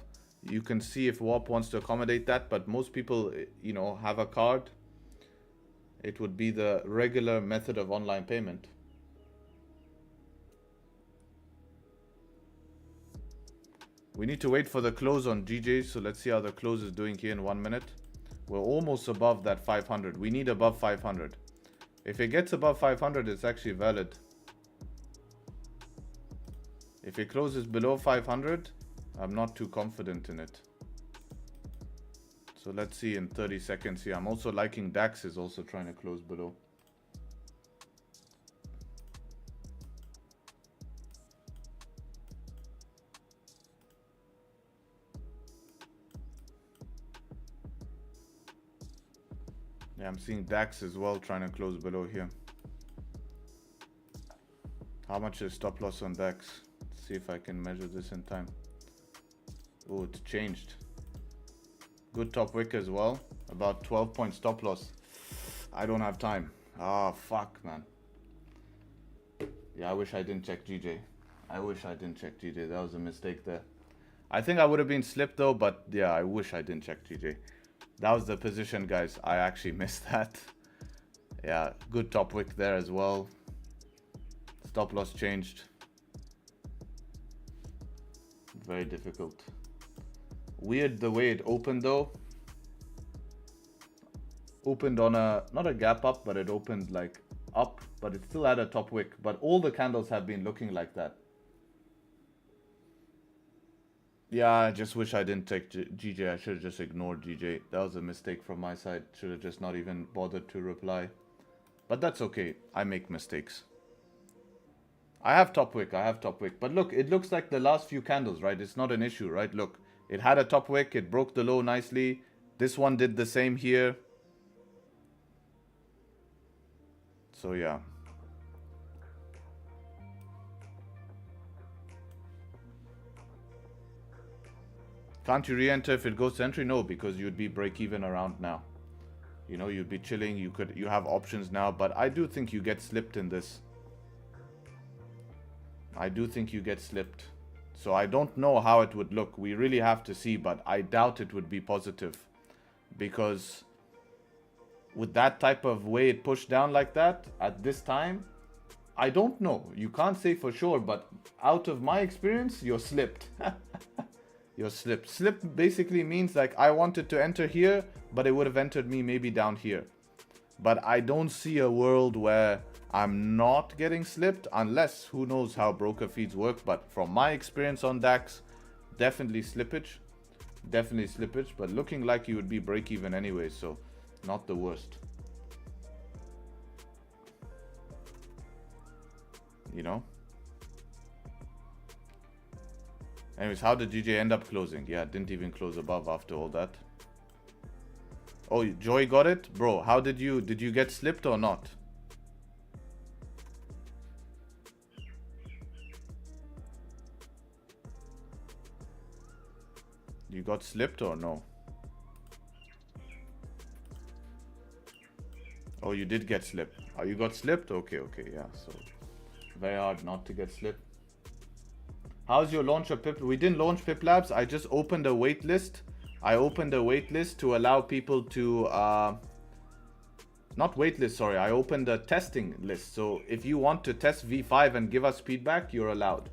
You can see if WAP wants to accommodate that, but most people, you know, have a card. It would be the regular method of online payment. We need to wait for the close on GJ, so let's see how the close is doing here in 1 minute. We're almost above that 500. We need above 500. If it gets above 500, it's actually valid. If it closes below 500, I'm not too confident in it. So let's see in 30 seconds here. I'm also liking DAX is also trying to close below. Yeah, I'm seeing DAX as well trying to close below here. How much is stop loss on DAX? Let's see if I can measure this in time. Oh, it's changed. Good top wick as well. About 12-point stop loss. I don't have time. Ah, fuck, man. Yeah, I wish I didn't check GJ. I wish I didn't check GJ. That was a mistake there. I think I would have been slipped though, but yeah, I wish I didn't check GJ. That was the position, guys. I actually missed that. Yeah, good top wick there as well. Stop loss changed. Very difficult. Weird the way it opened though. Opened on a, not a gap up, but it opened like up, but it still had a top wick. But all the candles have been looking like that. Yeah, I just wish I didn't take GJ. I should have just ignored GJ. That was a mistake from my side. Should have just not even bothered to reply. But that's okay. I make mistakes. I have top wick. But look, it looks like the last few candles, right? It's not an issue, right? Look, it had a top wick. It broke the low nicely. This one did the same here. So yeah. Can't you re-enter if it goes to entry? No, because you'd be break-even around now. You know, you'd be chilling. You have options now, but I do think you get slipped in this. I do think you get slipped. So I don't know how it would look. We really have to see, but I doubt it would be positive. Because with that type of way it pushed down like that at this time, I don't know. You can't say for sure, but out of my experience, you're slipped. You're slipped. Slip basically means like I wanted to enter here, but it would have entered me maybe down here. But I don't see a world where I'm not getting slipped, unless who knows how broker feeds work. But from my experience on DAX, definitely slippage. Definitely slippage, but looking like you would be break even anyway, so not the worst. You know? Anyways, how did GJ end up closing? Yeah, didn't even close above after all that. Oh, Joy got it? Bro, how did you get slipped or not? You got slipped or no? Oh, you did get slipped. Oh, you got slipped? Okay, yeah. So, very hard not to get slipped. How's your launch of Pip? We didn't launch Pip Labs. I just opened a wait list. I opened a wait list to allow people to... not wait list, sorry. I opened a testing list. So if you want to test V5 and give us feedback, you're allowed.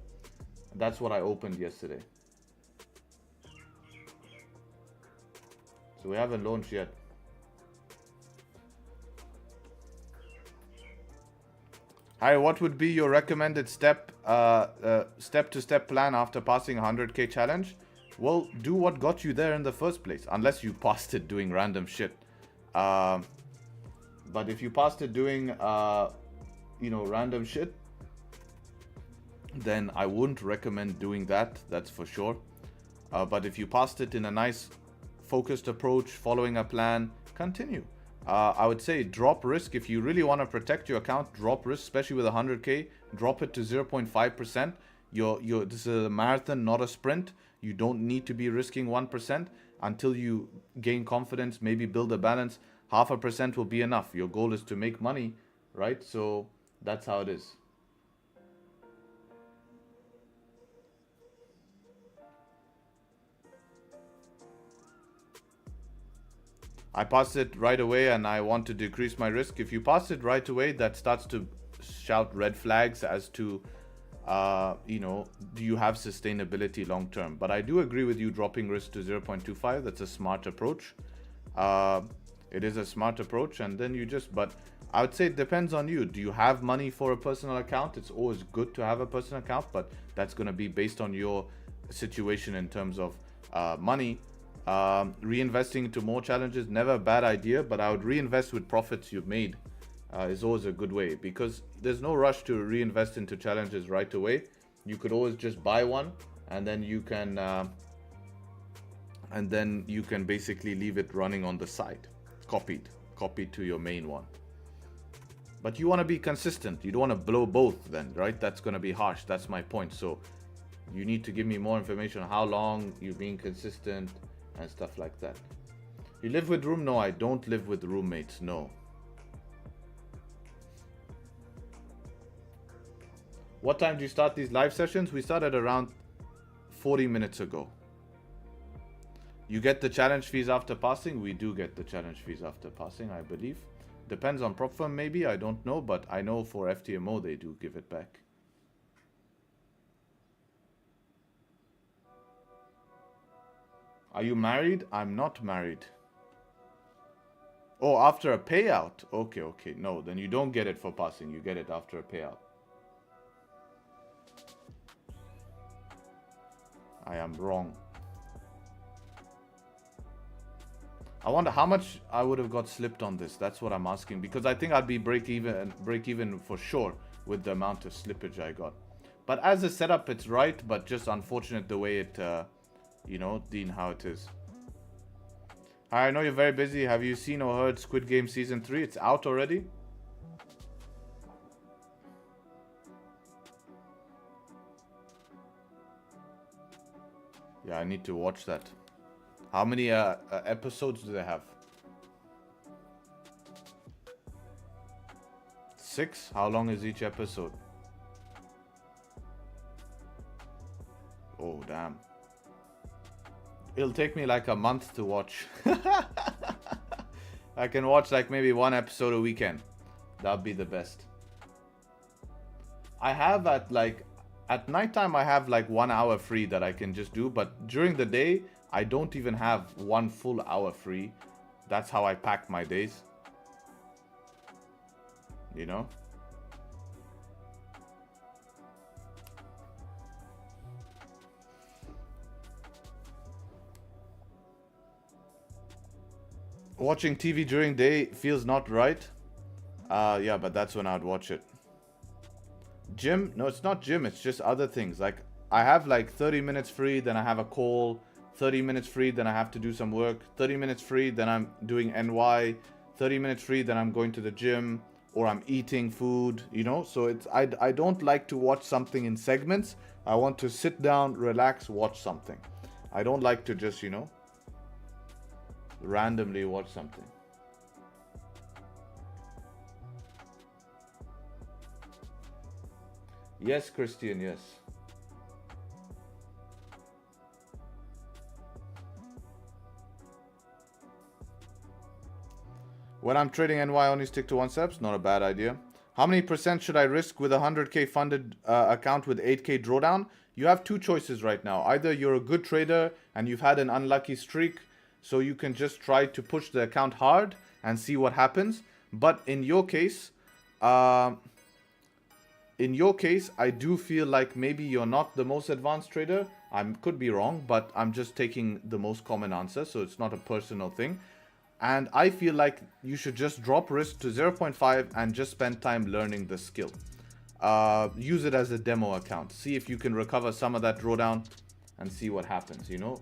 That's what I opened yesterday. So we haven't launched yet. Hi, what would be your recommended step-to-step plan after passing 100k challenge? Well, do what got you there in the first place, unless you passed it doing random shit. But if you passed it doing, random shit, then I wouldn't recommend doing that. That's for sure. But if you passed it in a nice, focused approach, following a plan, continue. I would say drop risk. If you really want to protect your account, drop risk, especially with 100k. Drop it to 0.5%. This is a marathon, not a sprint. You don't need to be risking 1% until you gain confidence, maybe build a balance. 0.5% will be enough. Your goal is to make money, right? So that's how it is. I passed it right away and I want to decrease my risk. If you pass it right away, that starts to shout red flags as to, do you have sustainability long term? But I do agree with you dropping risk to 0.25. That's a smart approach. It is a smart approach. And then but I would say it depends on you. Do you have money for a personal account? It's always good to have a personal account, but that's going to be based on your situation in terms of money. Reinvesting into more challenges, never a bad idea, but I would reinvest with profits you've made. Is always a good way, because there's no rush to reinvest into challenges right away. You could always just buy one and then you can basically leave it running on the side, copied to your main one. But you want to be consistent. You don't want to blow both then, right? That's going to be harsh. That's my point. So you need to give me more information on how long you're being consistent and stuff like that. You live with room? No, I don't live with roommates. No. What time do you start these live sessions? We started around 40 minutes ago. You get the challenge fees after passing? We do get the challenge fees after passing, I believe. Depends on prop firm maybe, I don't know, but I know for FTMO they do give it back. Are you married? I'm not married. Oh, after a payout. Okay, okay. No, then you don't get it for passing. You get it after a payout. I am wrong. I wonder how much I would have got slipped on this. That's what I'm asking. Because I think I'd be break even for sure with the amount of slippage I got. But as a setup, it's right. But just unfortunate the way it, you know, Dean, how it is. Hi, I know you're very busy. Have you seen or heard Squid Game Season 3? It's out already. Yeah, I need to watch that. How many episodes do they have? 6? How long is each episode? Oh, damn. It'll take me like a month to watch. I can watch like maybe one episode a weekend. That'd be the best. I have at nighttime I have like 1 hour free that I can just do, but during the day I don't even have 1 full hour free. That's how I pack my days. You know? Watching TV during day feels not right. Yeah, but that's when I'd watch it. Gym? No, it's not gym. It's just other things. Like, I have like 30 minutes free, then I have a call. 30 minutes free, then I have to do some work. 30 minutes free, then I'm doing NY. 30 minutes free, then I'm going to the gym. Or I'm eating food, you know? So it's I don't like to watch something in segments. I want to sit down, relax, watch something. I don't like to just, you know, randomly watch something. Yes, Christian, yes. When I'm trading NY, only stick to 1 steps. Not a bad idea. How many percent should I risk with a 100k funded account with 8k drawdown? You have 2 choices right now. Either you're a good trader and you've had an unlucky streak, so you can just try to push the account hard and see what happens. But in your case, I do feel like maybe you're not the most advanced trader. I could be wrong, but I'm just taking the most common answer, so it's not a personal thing. And I feel like you should just drop risk to 0.5 and just spend time learning the skill. Use it as a demo account. See if you can recover some of that drawdown and see what happens, you know?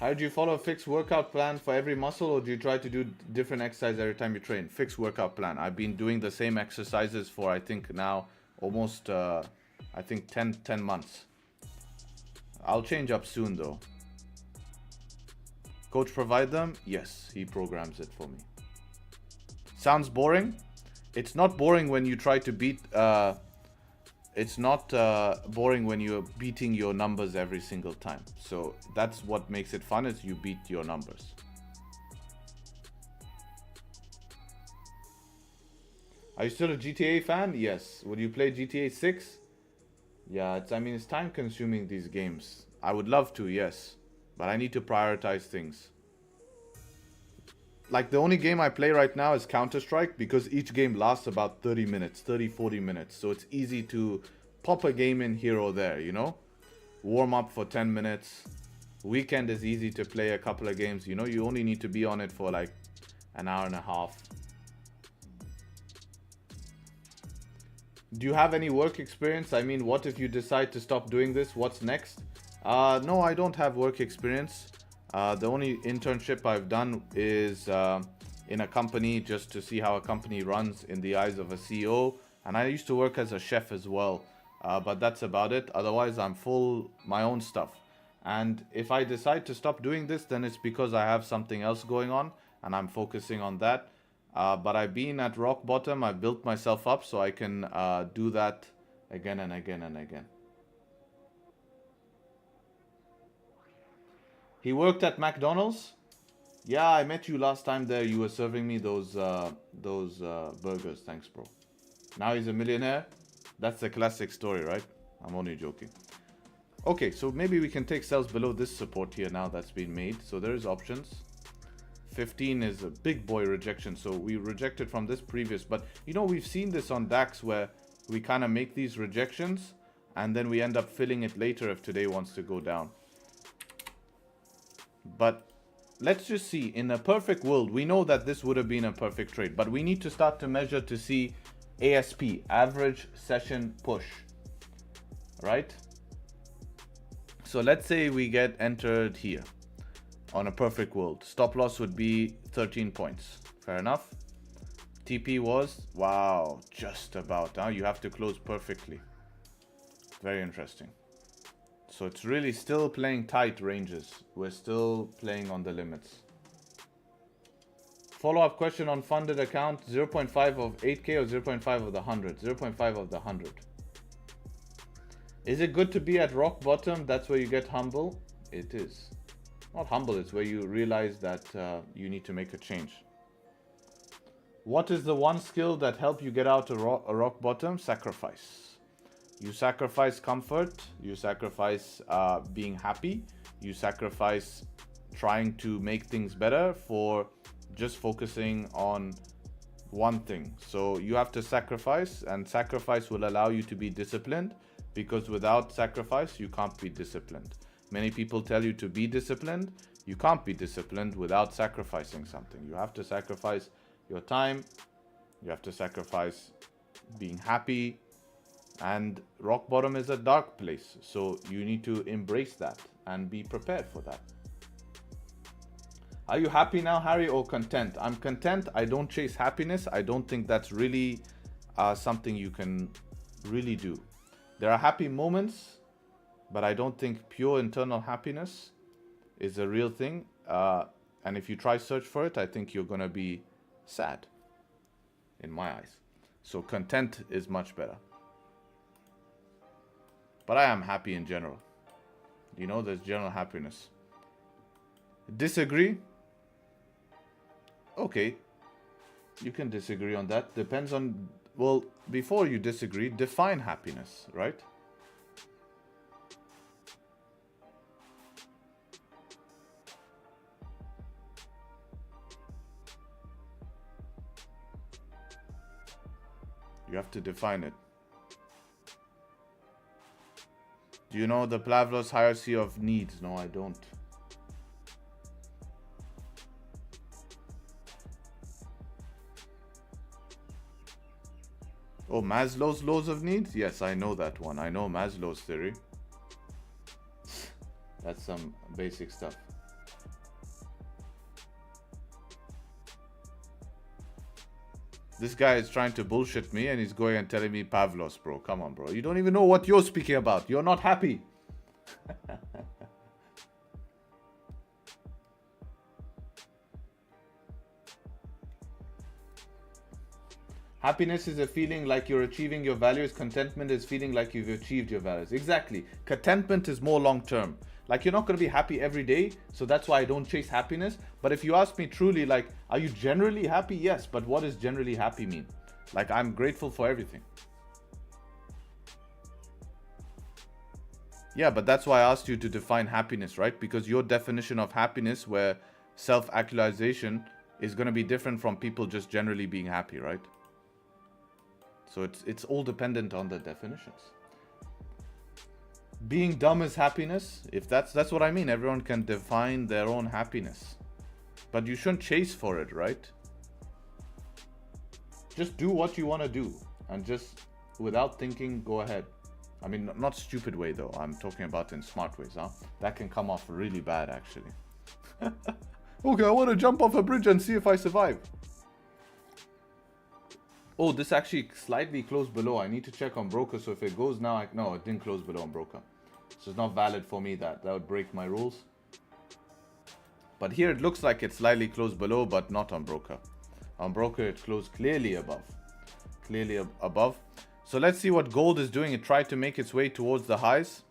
How do you follow a fixed workout plan for every muscle, or do you try to do different exercise every time you train? Fixed workout plan. I've been doing the same exercises for, I think now, almost, I think 10 months. I'll change up soon though. Coach provide them? Yes, he programs it for me. Sounds boring? It's not boring when you try to beat... it's not boring when you're beating your numbers every single time. So that's what makes it fun, is you beat your numbers. Are you still a GTA fan? Yes. Would you play GTA 6? Yeah, it's time consuming, these games. I would love to, yes. But I need to prioritize things. Like, the only game I play right now is Counter-Strike, because each game lasts about 30 minutes, 30-40 minutes. So it's easy to pop a game in here or there, you know? Warm up for 10 minutes. Weekend is easy to play a couple of games, you know? You only need to be on it for like an hour and a half. Do you have any work experience? I mean, what if you decide to stop doing this? What's next? No, I don't have work experience. The only internship I've done is in a company, just to see how a company runs in the eyes of a CEO. And I used to work as a chef as well. But that's about it. Otherwise, I'm full my own stuff. And if I decide to stop doing this, then it's because I have something else going on and I'm focusing on that. But I've been at rock bottom. I've built myself up so I can do that again and again and again. He worked at McDonald's. Yeah, I met you last time there. You were serving me those burgers. Thanks, bro. Now he's a millionaire. That's the classic story, right? I'm only joking. Okay, so maybe we can take sells below this support here now that's been made. So there is options. 15 is a big boy rejection. So we rejected from this previous. But, you know, we've seen this on DAX where we kind of make these rejections and then we end up filling it later if today wants to go down. But let's just see. In a perfect world, we know that this would have been a perfect trade. But we need to start to measure to see ASP, average session push. Right? So let's say we get entered here on a perfect world. Stop loss would be 13 points. Fair enough. TP was, wow, just about. Huh? You have to close perfectly. Very interesting. So it's really still playing tight ranges. We're still playing on the limits. Follow-up question on funded account. 0.5 of 8K or 0.5 of the 100? 0.5 of the 100. Is it good to be at rock bottom? That's where you get humble? It is. Not humble, it's where you realize that you need to make a change. What is the one skill that helped you get out a rock bottom? Sacrifice. You sacrifice comfort. You sacrifice being happy. You sacrifice trying to make things better for just focusing on one thing. So you have to sacrifice, and sacrifice will allow you to be disciplined. Because without sacrifice, you can't be disciplined. Many people tell you to be disciplined. You can't be disciplined without sacrificing something. You have to sacrifice your time. You have to sacrifice being happy. And rock bottom is a dark place. So you need to embrace that and be prepared for that. Are you happy now, Harry, or content? I'm content. I don't chase happiness. I don't think that's really something you can really do. There are happy moments, but I don't think pure internal happiness is a real thing. And if you try search for it, I think you're going to be sad, in my eyes. So content is much better. But I am happy in general. You know, there's general happiness. Disagree? Okay. You can disagree on that. Depends on... Well, before you disagree, define happiness, right? You have to define it. Do you know the Pavlov's hierarchy of needs? No, I don't. Oh, Maslow's laws of needs? Yes, I know that one. I know Maslow's theory. That's some basic stuff. This guy is trying to bullshit me and he's going and telling me Pavlov's, bro. Come on, bro. You don't even know what you're speaking about. You're not happy. Happiness is a feeling like you're achieving your values. Contentment is feeling like you've achieved your values. Exactly. Contentment is more long term. Like, you're not going to be happy every day. So that's why I don't chase happiness. But if you ask me truly, like, are you generally happy? Yes. But what does generally happy mean? Like, I'm grateful for everything. Yeah, but that's why I asked you to define happiness, right? Because your definition of happiness, where self-actualization, is going to be different from people just generally being happy, right? So it's all dependent on the definitions. Being dumb is happiness. If that's what I mean. Everyone can define their own happiness. But you shouldn't chase for it, right? Just do what you want to do. And just, without thinking, go ahead. I mean, not stupid way though. I'm talking about in smart ways, huh? That can come off really bad, actually. Okay, I want to jump off a bridge and see if I survive. Oh, this actually slightly closed below. I need to check on broker. So if it goes now, no, it didn't close below on broker. So it's not valid for me. That would break my rules. But here it looks like it's slightly closed below, but not on broker. On broker, it closed clearly above. Clearly above. So let's see what gold is doing. It tried to make its way towards the highs.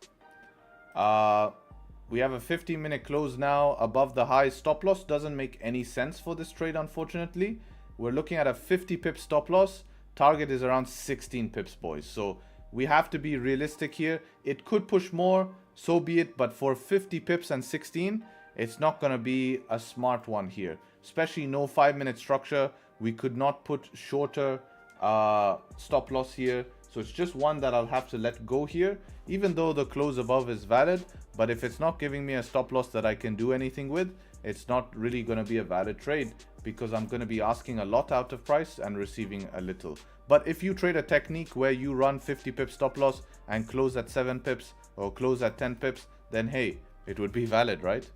We have a 15-minute close now above the high. Stop loss doesn't make any sense for this trade, unfortunately. We're looking at a 50 pips stop loss. Target is around 16 pips, boys. So we have to be realistic here. It could push more, so be it. But for 50 pips and 16, it's not going to be a smart one here. Especially no 5-minute structure. We could not put shorter stop loss here. So it's just one that I'll have to let go here, even though the close above is valid. But if it's not giving me a stop loss that I can do anything with, it's not really going to be a valid trade, because I'm going to be asking a lot out of price and receiving a little. But if you trade a technique where you run 50 pips stop loss and close at 7 pips or close at 10 pips, then hey, it would be valid, right?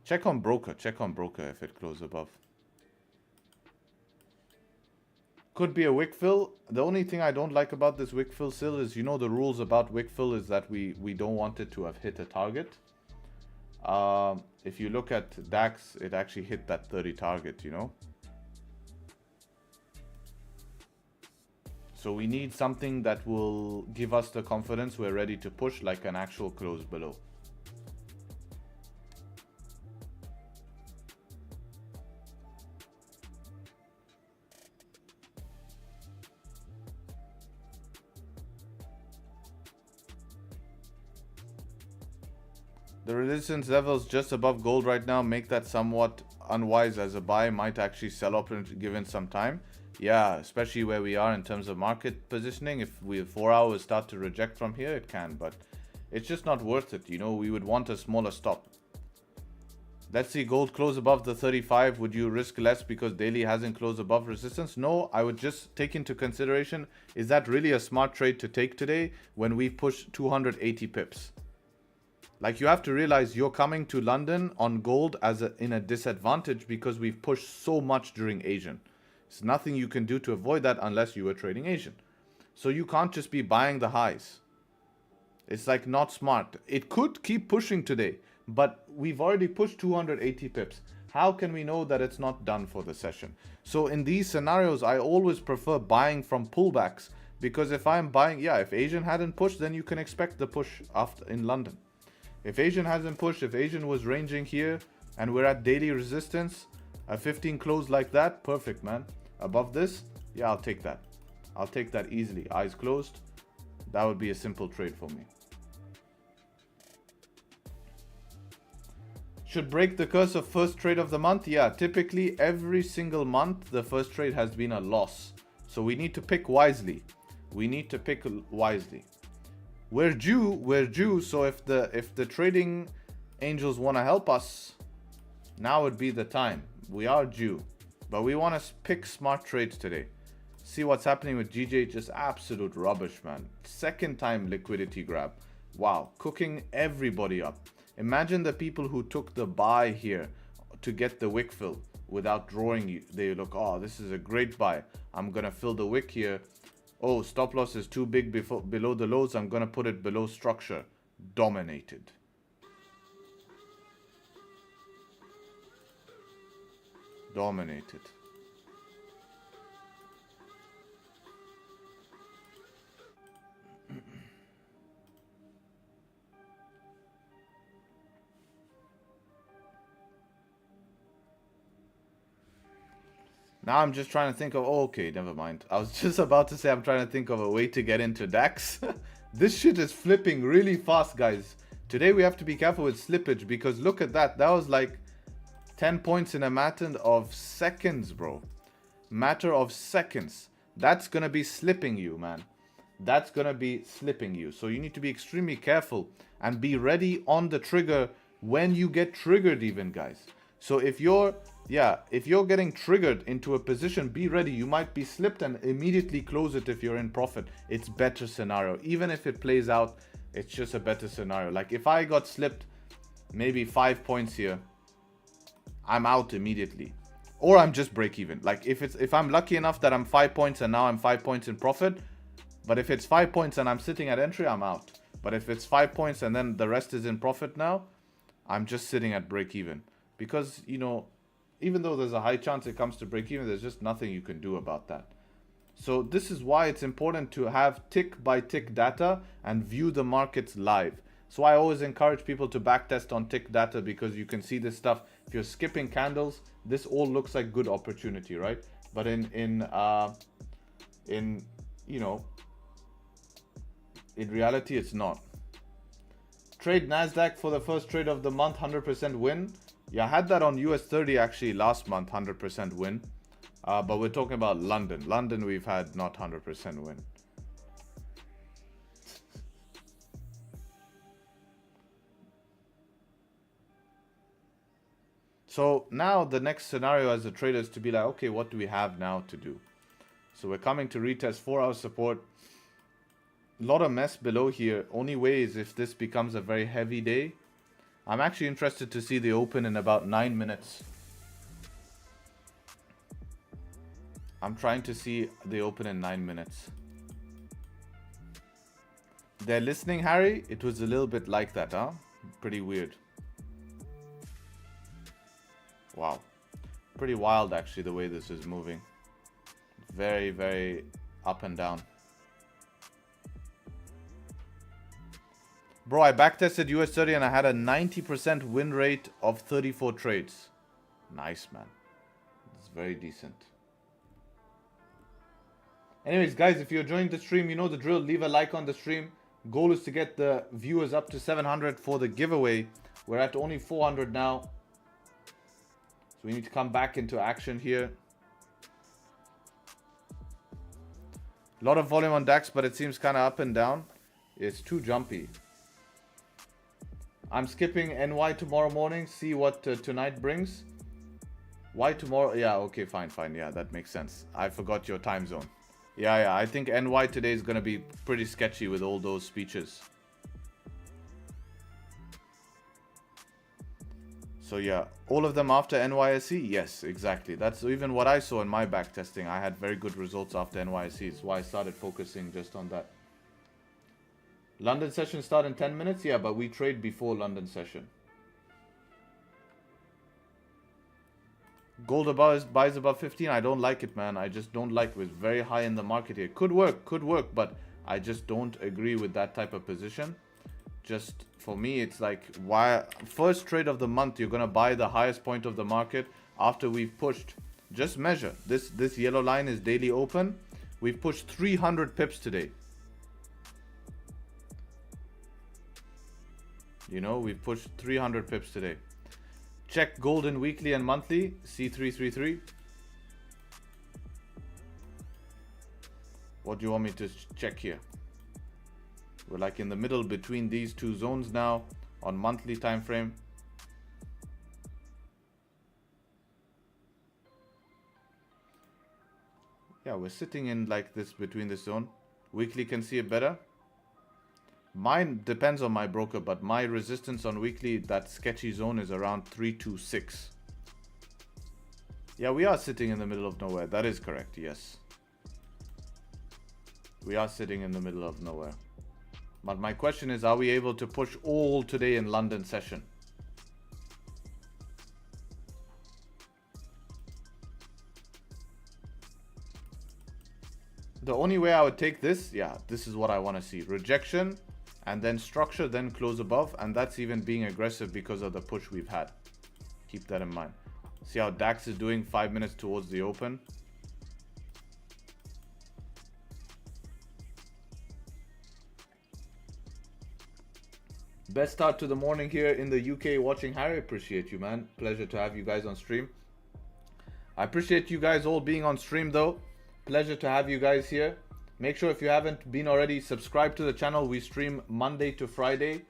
Check on broker if it closes above. Could be a wick fill. The only thing I don't like about this wick fill still is, you know, the rules about wick fill is that we don't want it to have hit a target. If you look at DAX, it actually hit that 30 target, you know. So we need something that will give us the confidence we're ready to push, like an actual close below. The resistance levels just above gold right now make that somewhat unwise as a buy. Might actually sell up given some time. Yeah, especially where we are in terms of market positioning. If we 4 hours start to reject from here, it can, but it's just not worth it. You know, we would want a smaller stop. Let's see gold close above the 35. Would you risk less because daily hasn't closed above resistance? No, I would just take into consideration, is that really a smart trade to take today when we push 280 pips? Like, you have to realize you're coming to London on gold as in a disadvantage because we've pushed so much during Asian. There's nothing you can do to avoid that unless you were trading Asian. So you can't just be buying the highs. It's like not smart. It could keep pushing today, but we've already pushed 280 pips. How can we know that it's not done for the session? So in these scenarios, I always prefer buying from pullbacks, because if I'm buying, yeah, if Asian hadn't pushed, then you can expect the push after in London. If Asian hasn't pushed, if Asian was ranging here and we're at daily resistance, a 15 close like that, perfect, man. Above this, yeah, I'll take that. I'll take that easily. Eyes closed. That would be a simple trade for me. Should break the curse of first trade of the month? Yeah, typically every single month the first trade has been a loss. So we need to pick wisely. We need to pick wisely. We're due. So if the trading angels want to help us, now would be the time. We are due, but we want to pick smart trades today. See what's happening with GJ, just absolute rubbish, man. Second time liquidity grab. Wow, cooking everybody up. Imagine the people who took the buy here to get the wick fill without drawing you. They look, oh, this is a great buy. I'm gonna fill the wick here. Oh, stop loss is too big below the lows. I'm going to put it below structure. Dominated. Dominated. Now I'm just trying to think of, oh, okay, never mind. I was just about to say I'm trying to think of a way to get into DAX. This shit is flipping really fast, guys. Today we have to be careful with slippage, because look at that. That was like 10 points in a matter of seconds, bro. Matter of seconds. That's going to be slipping you, man. That's going to be slipping you. So you need to be extremely careful and be ready on the trigger when you get triggered even, guys. So if you're getting triggered into a position, be ready. You might be slipped and immediately close it if you're in profit. It's better scenario. Even if it plays out, it's just a better scenario. Like if I got slipped maybe 5 points here, I'm out immediately. Or I'm just break even. Like if I'm lucky enough that I'm 5 points and now I'm 5 points in profit, but if it's 5 points and I'm sitting at entry, I'm out. But if it's 5 points and then the rest is in profit now, I'm just sitting at break even. Because, you know, even though there's a high chance it comes to break even, there's just nothing you can do about that. So this is why it's important to have tick by tick data and view the markets live. So I always encourage people to backtest on tick data, because you can see this stuff. If you're skipping candles, this all looks like good opportunity, right? But in you know, in reality, it's not. Trade Nasdaq for the first trade of the month, 100% win. Yeah, I had that on US 30 actually last month, 100% win. But we're talking about London. London, we've had not 100% win. So now the next scenario as a trader is to be like, okay, what do we have now to do? So we're coming to retest 4-hour support. A lot of mess below here. Only way is if this becomes a very heavy day. I'm actually interested to see the open in about 9 minutes. I'm trying to see the open in 9 minutes. They're listening, Harry? It was a little bit like that, huh? Pretty weird. Wow. Pretty wild, actually, the way this is moving. Very, very up and down. Bro, I backtested US 30 and I had a 90% win rate of 34 trades. Nice, man. It's very decent. Anyways, guys, if you're enjoying the stream, you know the drill. Leave a like on the stream. Goal is to get the viewers up to 700 for the giveaway. We're at only 400 now. So we need to come back into action here. A lot of volume on DAX, but it seems kind of up and down. It's too jumpy. I'm skipping NY tomorrow morning. See what tonight brings. Why tomorrow? Yeah, okay, fine. Yeah, that makes sense. I forgot your time zone. Yeah, I think NY today is going to be pretty sketchy with all those speeches. So yeah, all of them after NYSE? Yes, exactly. That's even what I saw in my backtesting. I had very good results after NYSE. That's why I started focusing just on that. London session start in 10 minutes? Yeah, but we trade before London session. Gold buys above 15. I don't like it, man. I just don't like it. It's very high in the market here. Could work, but I just don't agree with that type of position. Just for me, it's like, why first trade of the month you're gonna buy the highest point of the market after we've pushed. Just measure this yellow line is daily open. We've pushed 300 pips today. You know, we've pushed 300 pips today. Check golden weekly and monthly, C333. What do you want me to check here? We're like in the middle between these two zones now on monthly time frame. Yeah, we're sitting in like this between this zone. Weekly can see it better. Mine depends on my broker, but my resistance on weekly, that sketchy zone, is around 326. Yeah, we are sitting in the middle of nowhere. That is correct, yes. We are sitting in the middle of nowhere. But my question is, are we able to push all today in London session? The only way I would take this, yeah, this is what I want to see. Rejection, and then structure, then close above. And that's even being aggressive because of the push we've had. Keep that in mind. See how DAX is doing 5 minutes towards the open. Best start to the morning here in the UK watching Harry. Appreciate you, man. Pleasure to have you guys on stream. I appreciate you guys all being on stream though. Pleasure to have you guys here. Make sure if you haven't been already, subscribe to the channel. We stream Monday to Friday.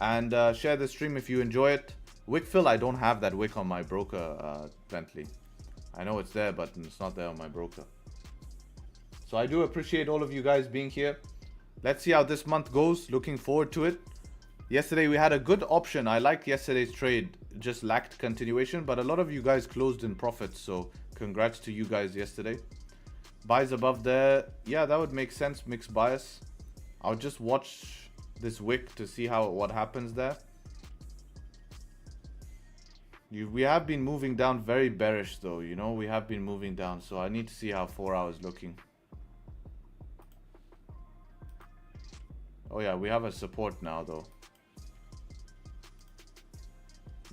And share the stream if you enjoy it. Wick fill, I don't have that wick on my broker, Bentley. I know it's there, but it's not there on my broker. So I do appreciate all of you guys being here. Let's see how this month goes. Looking forward to it. Yesterday we had a good option. I liked yesterday's trade. Just lacked continuation, but a lot of you guys closed in profits. So congrats to you guys yesterday. Buys above there. Yeah, that would make sense. Mixed bias. I'll just watch this wick to see what happens there. We have been moving down very bearish though. You know, we have been moving down. So I need to see how 4 hours looking. Oh yeah, we have a support now though.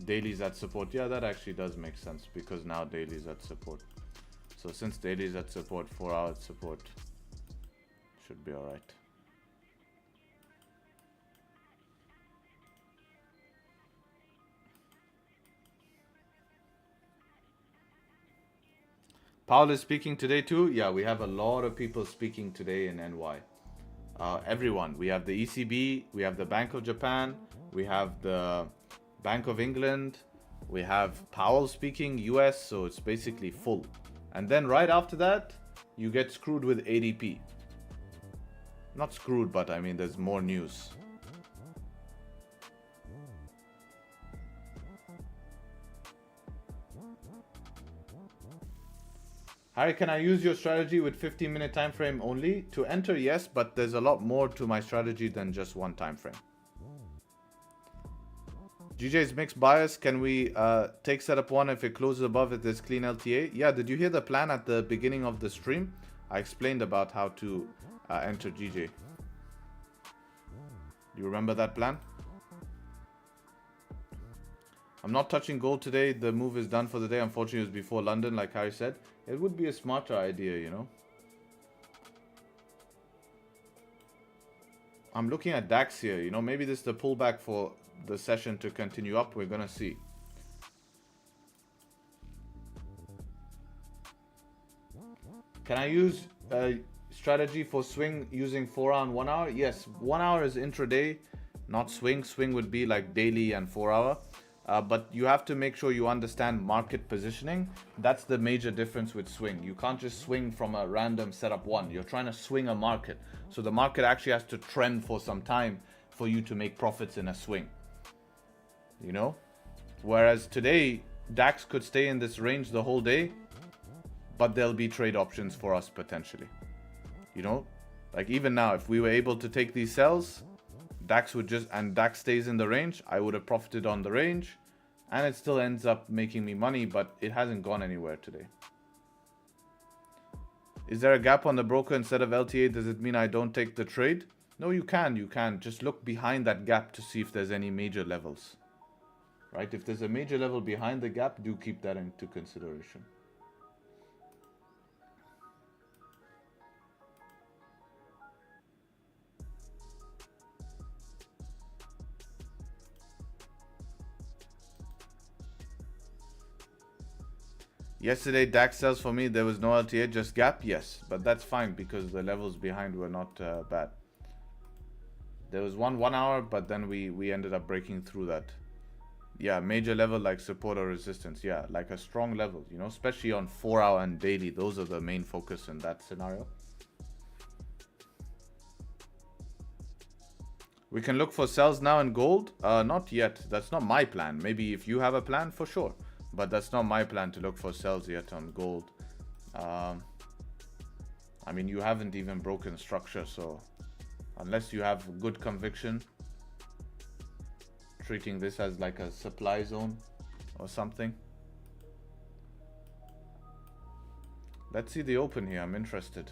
Daily's at support. Yeah, that actually does make sense because now daily's at support. So since daily's at support, 4 hour support should be alright. Paul is speaking today too. Yeah, we have a lot of people speaking today in NY. Everyone. We have the ECB, we have the Bank of Japan, we have the Bank of England, we have Powell speaking US, so it's basically full. And then right after that, you get screwed with ADP. Not screwed, but I mean, there's more news. Harry, can I use your strategy with 15-minute time frame only? To enter, yes, but there's a lot more to my strategy than just one time frame. GJ's mixed bias. Can we take setup 1 if it closes above it, there's clean LTA? Yeah, did you hear the plan at the beginning of the stream? I explained about how to enter GJ. Do you remember that plan? I'm not touching gold today. The move is done for the day. Unfortunately, it was before London, like Harry said. It would be a smarter idea, you know. I'm looking at DAX here. You know, maybe this is the pullback for the session to continue up. We're going to see. Can I use strategy for swing using 4 hour and 1 hour? Yes, 1 hour is intraday, not swing. Swing would be like daily and 4 hour. But you have to make sure you understand market positioning. That's the major difference with swing. You can't just swing from a random setup 1. You're trying to swing a market. So the market actually has to trend for some time for you to make profits in a swing. You know? Whereas today, DAX could stay in this range the whole day, but there'll be trade options for us potentially. You know? Like even now, if we were able to take these sells, DAX would just, and DAX stays in the range, I would have profited on the range, and it still ends up making me money, but it hasn't gone anywhere today. Is there a gap on the broker instead of LTA? Does it mean I don't take the trade? No, you can. Just look behind that gap to see if there's any major levels. Right? If there's a major level behind the gap, do keep that into consideration. Yesterday, DAX sells for me. There was no LTA, just gap. Yes, but that's fine because the levels behind were not bad. There was 1 hour, but then we ended up breaking through that. Yeah, major level like support or resistance. Yeah, like a strong level, you know, especially on 4 hour and daily. Those are the main focus in that scenario. We can look for sells now in gold. Not yet. That's not my plan. Maybe if you have a plan, for sure. But that's not my plan to look for sells yet on gold. I mean, you haven't even broken structure, so unless you have good conviction, treating this as like a supply zone or something. Let's see the open here. I'm interested.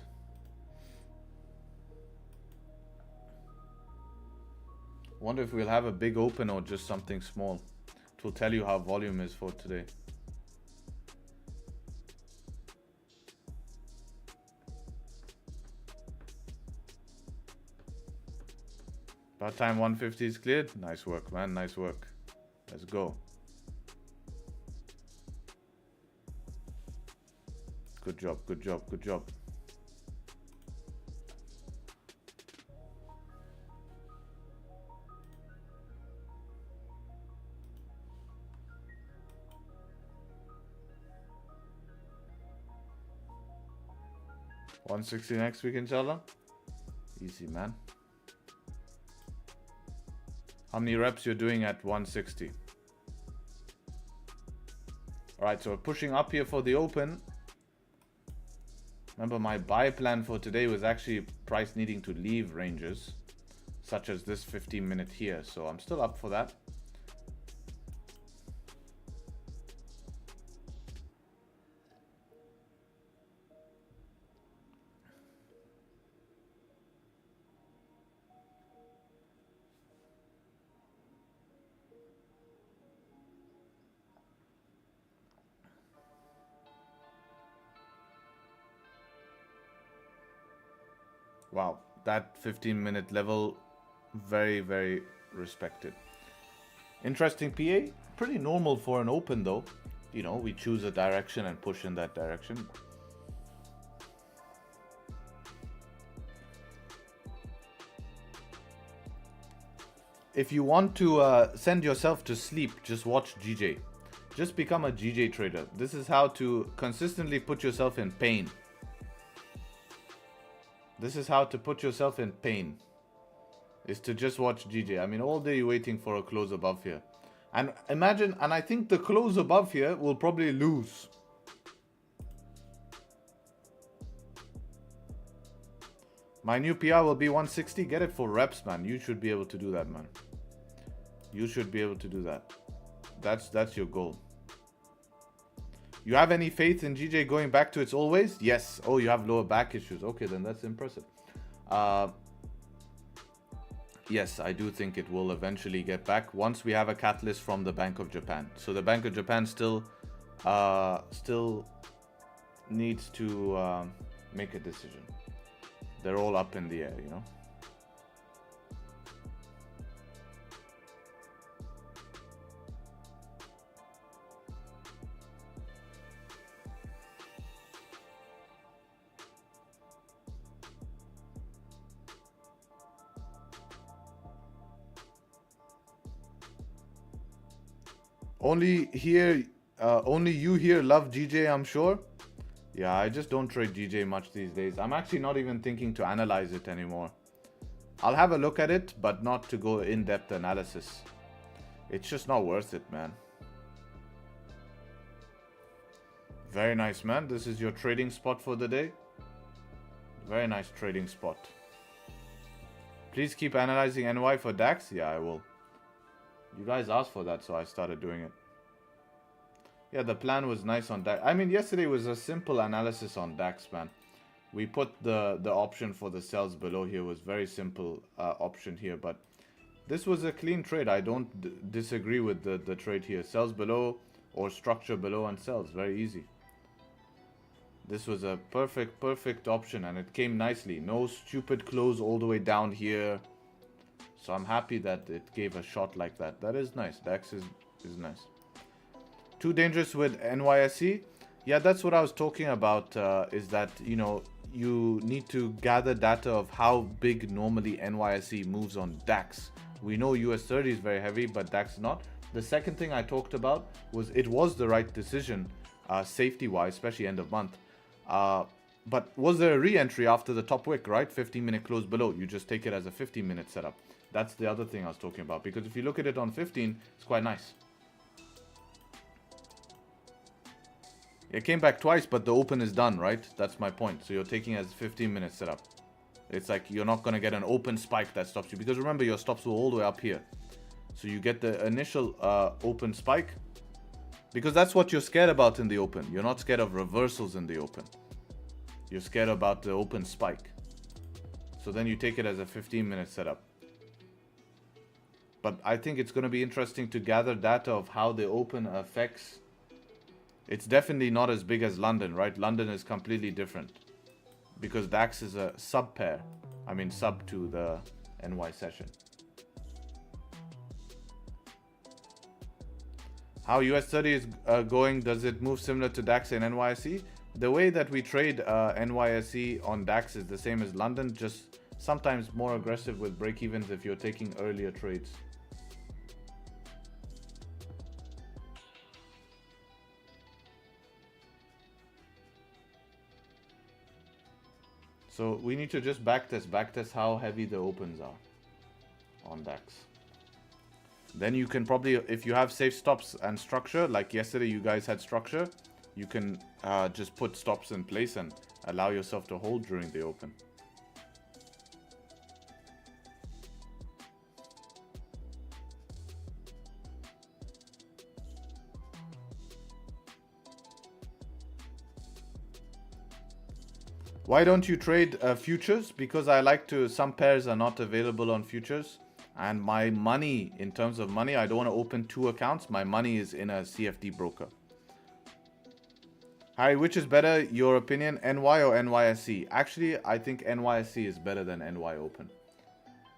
Wonder if we'll have a big open or just something small. It will tell you how volume is for today. About time 150 is cleared. Nice work, man. Nice work. Let's go. Good job. Good job. Good job. $160 next week, inshallah. Easy, man. How many reps you're doing at 160? All right, so we're pushing up here for the open. Remember, my buy plan for today was actually price needing to leave ranges, such as this 15-minute here. So I'm still up for that. Wow, that 15-minute level, very, very respected. Interesting PA, pretty normal for an open though. You know, we choose a direction and push in that direction. If you want to send yourself to sleep, just watch GJ. Just become a GJ trader. This is how to consistently put yourself in pain. This is how to put yourself in pain. Is to just watch GJ. I mean, all day you're waiting for a close above here. And imagine, and I think the close above here will probably lose. My new PR will be 160. Get it for reps, man. You should be able to do that, man. You should be able to do that. That's your goal. You have any faith in GJ going back to its always? Yes. Oh, you have lower back issues. Okay, then that's impressive. Yes, I do think it will eventually get back once we have a catalyst from the Bank of Japan. So the Bank of Japan still needs to make a decision. They're all up in the air, you know. Only you here love GJ, I'm sure. Yeah, I just don't trade GJ much these days. I'm actually not even thinking to analyze it anymore. I'll have a look at it, but not to go in-depth analysis. It's just not worth it, man. Very nice, man. This is your trading spot for the day. Very nice trading spot. Please keep analyzing NY for DAX. Yeah, I will. You guys asked for that, so I started doing it. Yeah, the plan was nice on DAX. I mean, yesterday was a simple analysis on DAX, man. We put the option for the sells below here was very simple option here, but this was a clean trade. I don't disagree with the trade here. Sells below or structure below and sells. Very easy. This was a perfect option, and it came nicely. No stupid close all the way down here. So I'm happy that it gave a shot like that. That is nice. DAX is nice. Too dangerous with NYSE? Yeah, that's what I was talking about, is that, you know, you need to gather data of how big normally NYSE moves on DAX. We know US 30 is very heavy, but DAX is not. The second thing I talked about was it was the right decision, safety-wise, especially end of month. But was there a re-entry after the top wick, right? 15-minute close below. You just take it as a 15-minute setup. That's the other thing I was talking about. Because if you look at it on 15, it's quite nice. It came back twice, but the open is done, right? That's my point. So you're taking as 15-minute setup. It's like you're not going to get an open spike that stops you. Because remember, your stops were all the way up here. So you get the initial open spike. Because that's what you're scared about in the open. You're not scared of reversals in the open. You're scared about the open spike. So then you take it as a 15-minute setup. But I think it's going to be interesting to gather data of how the open affects. It's definitely not as big as London, right? London is completely different. Because DAX is a sub pair. I mean sub to the NY session. How US 30 is going, does it move similar to DAX and NYSE? The way that we trade NYSE on DAX is the same as London, just sometimes more aggressive with break-evens if you're taking earlier trades. So we need to just backtest how heavy the opens are on DAX. Then you can probably, if you have safe stops and structure, like yesterday you guys had structure, you can just put stops in place and allow yourself to hold during the open. Why don't you trade futures? Because I like to, some pairs are not available on futures. And my money, in terms of money, I don't want to open 2 accounts. My money is in a CFD broker. Harry, which is better, your opinion, NY or NYSE? Actually, I think NYSE is better than NY Open.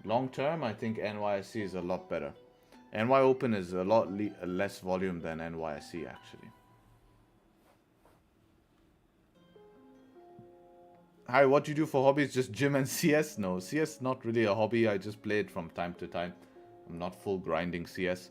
Long term, I think NYSE is a lot better. NY Open is a lot less volume than NYSE, actually. Harry, what do you do for hobbies? Just gym and CS? No, CS not really a hobby. I just play it from time to time. I'm not full grinding CS.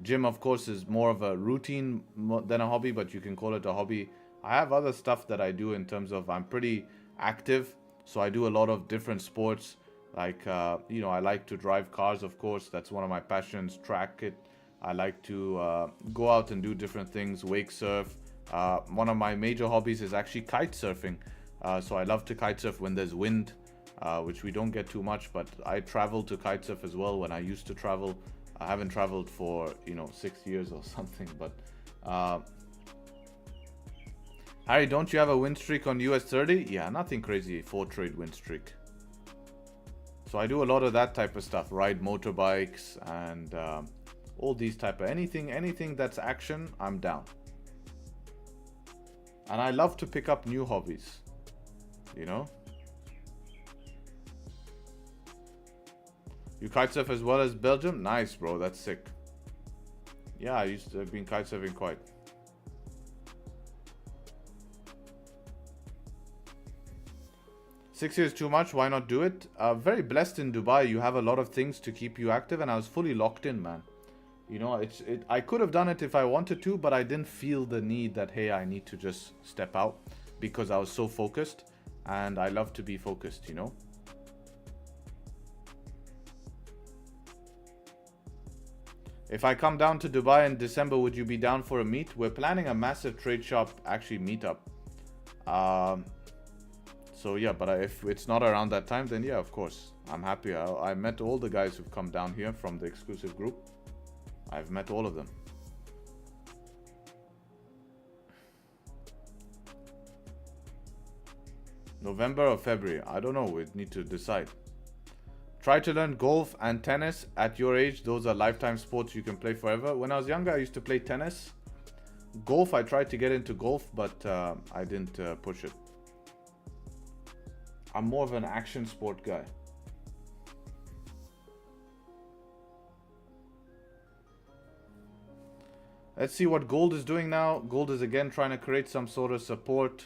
Gym, of course, is more of a routine than a hobby, but you can call it a hobby. I have other stuff that I do in terms of I'm pretty active, so I do a lot of different sports. Like, you know, I like to drive cars, of course. That's one of my passions, track it. I like to go out and do different things, wake surf. One of my major hobbies is actually kite surfing. So I love to kite surf when there's wind, which we don't get too much, but I travel to kite surf as well when I used to travel. I haven't traveled for, you know, 6 years or something, but Harry, don't you have a win streak on US 30? Yeah, nothing crazy, 4 trade win streak. So I do a lot of that type of stuff, ride motorbikes and all these type of anything that's action, I'm down. And I love to pick up new hobbies, you know. You kite surf as well as Belgium? Nice, bro, that's sick. Yeah, I used to have been kite surfing quite. Six years too much, why not do it? Very blessed in Dubai. You have a lot of things to keep you active, and I was fully locked in, man. You know, I could have done it if I wanted to, but I didn't feel the need that, hey, I need to just step out, because I was so focused, and I love to be focused, you know. If I come down to Dubai in December, would you be down for a meet? We're planning a massive Tradesharpe actually meetup. So yeah, but if it's not around that time, then yeah, of course, I'm happy. I met all the guys who've come down here from the exclusive group. I've met all of them. November or February? I don't know. We need to decide. Try to learn golf and tennis at your age. Those are lifetime sports you can play forever. When I was younger, I used to play tennis. Golf, I tried to get into golf, but I didn't push it. I'm more of an action sport guy. Let's see what gold is doing now. Gold is again trying to create some sort of support.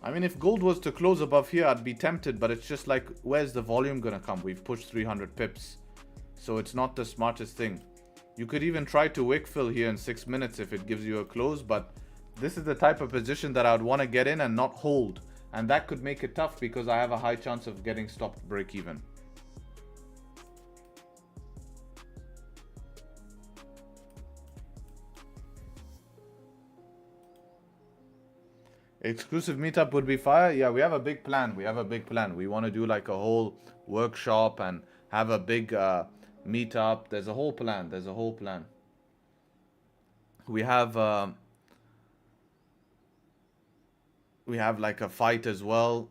I mean, if gold was to close above here, I'd be tempted, but it's just like, where's the volume gonna come? We've pushed 300 pips. So it's not the smartest thing. You could even try to wick fill here in 6 minutes if it gives you a close, but this is the type of position that I would want to get in and not hold. And that could make it tough because I have a high chance of getting stopped break even. Exclusive meetup would be fire. Yeah, we have a big plan. We want to do like a whole workshop and have a big meetup. There's a whole plan. We have like a fight as well.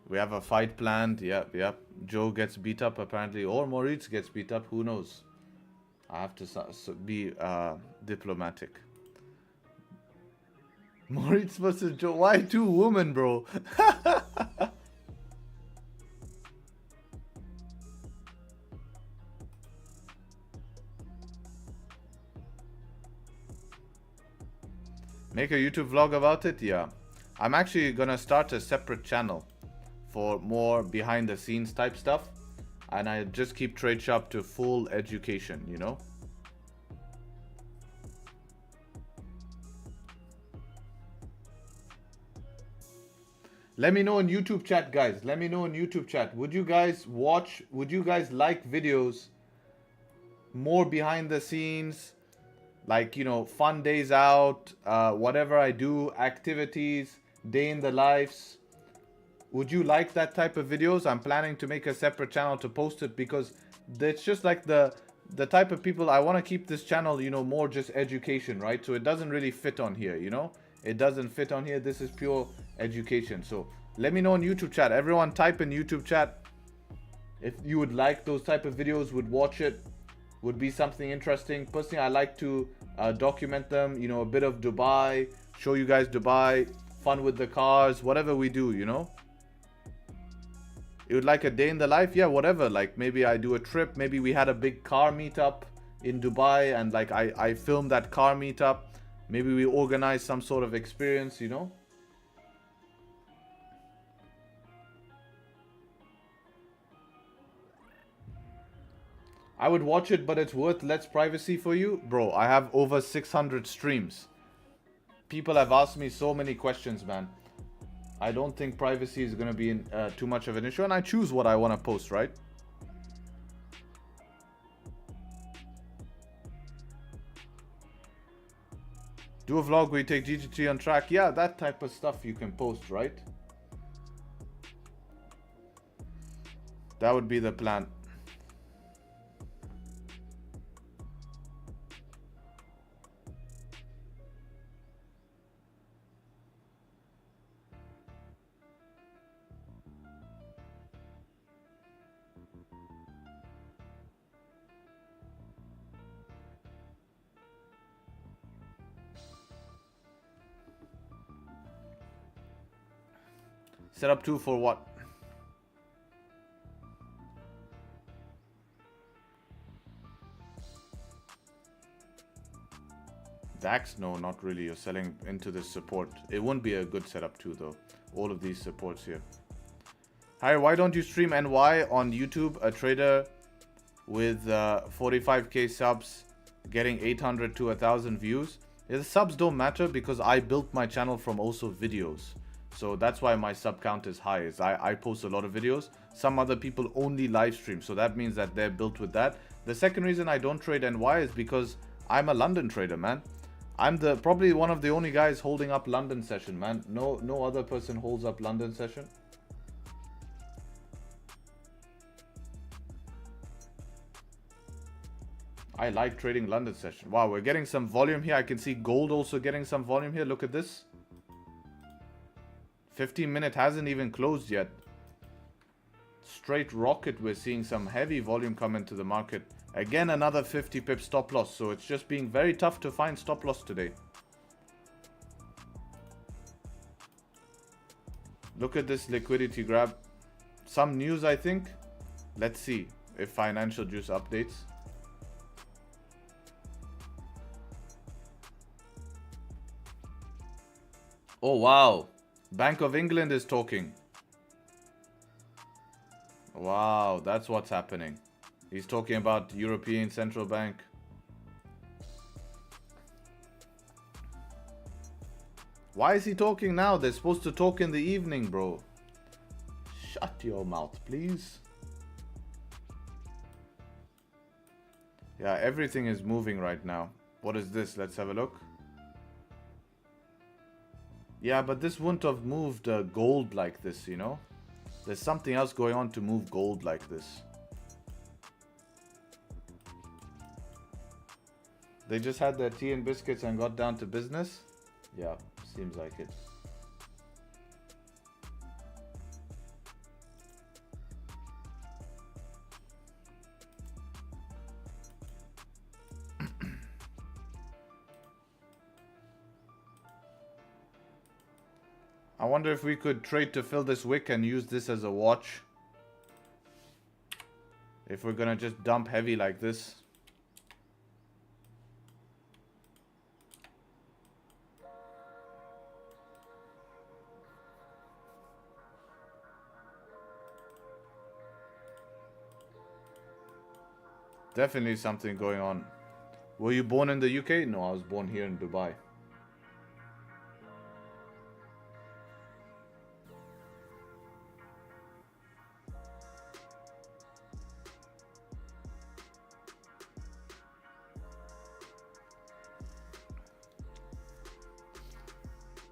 We have a fight planned. Yep. Joe gets beat up apparently, or Moritz gets beat up. Who knows? I have to be diplomatic. Moritz versus Joe. Why 2 women, bro? Make a YouTube vlog about it? Yeah. I'm actually gonna start a separate channel for more behind the scenes type stuff. And I just keep Tradesharpe to full education, you know? Let me know in YouTube chat, guys. Let me know in YouTube chat. Would you guys like videos more behind the scenes? Like, you know, fun days out, whatever I do, activities, day in the lives. Would you like that type of videos? I'm planning to make a separate channel to post it because it's just like the type of people I want to keep this channel, you know, more just education, right? So it doesn't really fit on here, you know? It doesn't fit on here. This is pure education. So let me know in YouTube chat. Everyone type in YouTube chat if you would like those type of videos, would watch it, would be something interesting. Personally, I like to document them, you know, a bit of Dubai, show you guys Dubai, fun with the cars, whatever we do, you know. You would like a day in the life? Yeah, whatever. Like maybe I do a trip, maybe we had a big car meetup in Dubai and like I filmed that car meetup. Maybe we organize some sort of experience, you know. I would watch it, but it's worth less privacy for you. Bro, I have over 600 streams. People have asked me so many questions, man. I don't think privacy is going to be too much of an issue. And I choose what I want to post, right? Do a vlog where you take GGT on track. Yeah, that type of stuff you can post, right? That would be the plan. Setup 2 for what? DAX? No, not really. You're selling into this support. It won't be a good setup 2 though. All of these supports here. Hi, why don't you stream NY on YouTube? A trader with 45k subs getting 800 to 1,000 views. The subs don't matter because I built my channel from also videos. So that's why my sub count is high. Is I post a lot of videos. Some other people only live stream. So that means that they're built with that. The second reason I don't trade NY is because I'm a London trader, man. I'm probably one of the only guys holding up London session, man. No other person holds up London session. I like trading London session. Wow, we're getting some volume here. I can see gold also getting some volume here. Look at this. 15-minute hasn't even closed yet. Straight rocket, we're seeing some heavy volume come into the market. Again, another 50 pip stop loss. So it's just being very tough to find stop loss today. Look at this liquidity grab. Some news, I think. Let's see if Financial Juice updates. Oh, wow. Bank of England is talking. Wow, that's what's happening. He's talking about European Central Bank. Why is he talking now? They're supposed to talk in the evening, bro. Shut your mouth, please. Yeah, everything is moving right now. What is this? Let's have a look. Yeah, but this wouldn't have moved gold like this, you know? There's something else going on to move gold like this. They just had their tea and biscuits and got down to business? Yeah, seems like it. I wonder if we could trade to fill this wick and use this as a watch. If we're gonna just dump heavy like this. Definitely something going on. Were you born in the UK? No, I was born here in Dubai.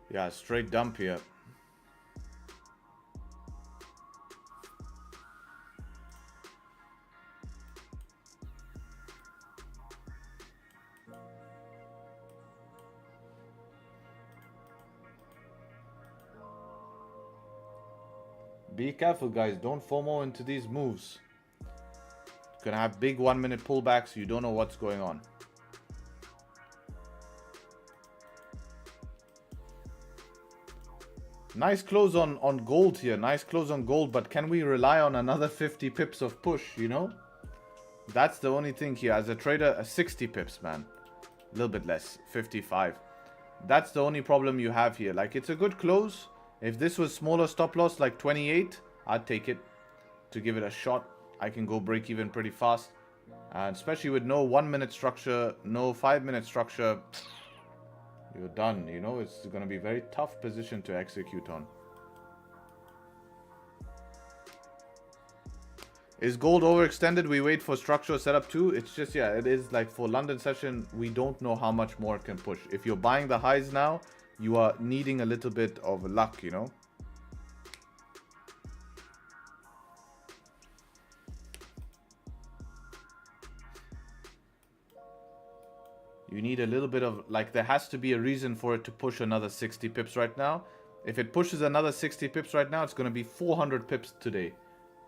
Yeah, straight dump here. Be careful, guys. Don't FOMO into these moves. You're gonna have big 1 minute pullbacks. You don't know what's going on. Nice close on gold here. Nice close on gold. But can we rely on another 50 pips of push, you know? That's the only thing here. As a trader, 60 pips, man. A little bit less. 55. That's the only problem you have here. Like, it's a good close. If this was smaller stop loss, like 28, I'd take it to give it a shot. I can go break even pretty fast. And especially with no 1 minute structure, no 5 minute structure, you're done, you know. It's going to be a very tough position to execute on. Is gold overextended? We wait for structural setup too. It's just, yeah, it is like for London session, we don't know how much more it can push. If you're buying the highs now, you are needing a little bit of luck, you know. You need a little bit of, like, there has to be a reason for it to push another 60 pips right now. If it pushes another 60 pips right now, it's going to be 400 pips today.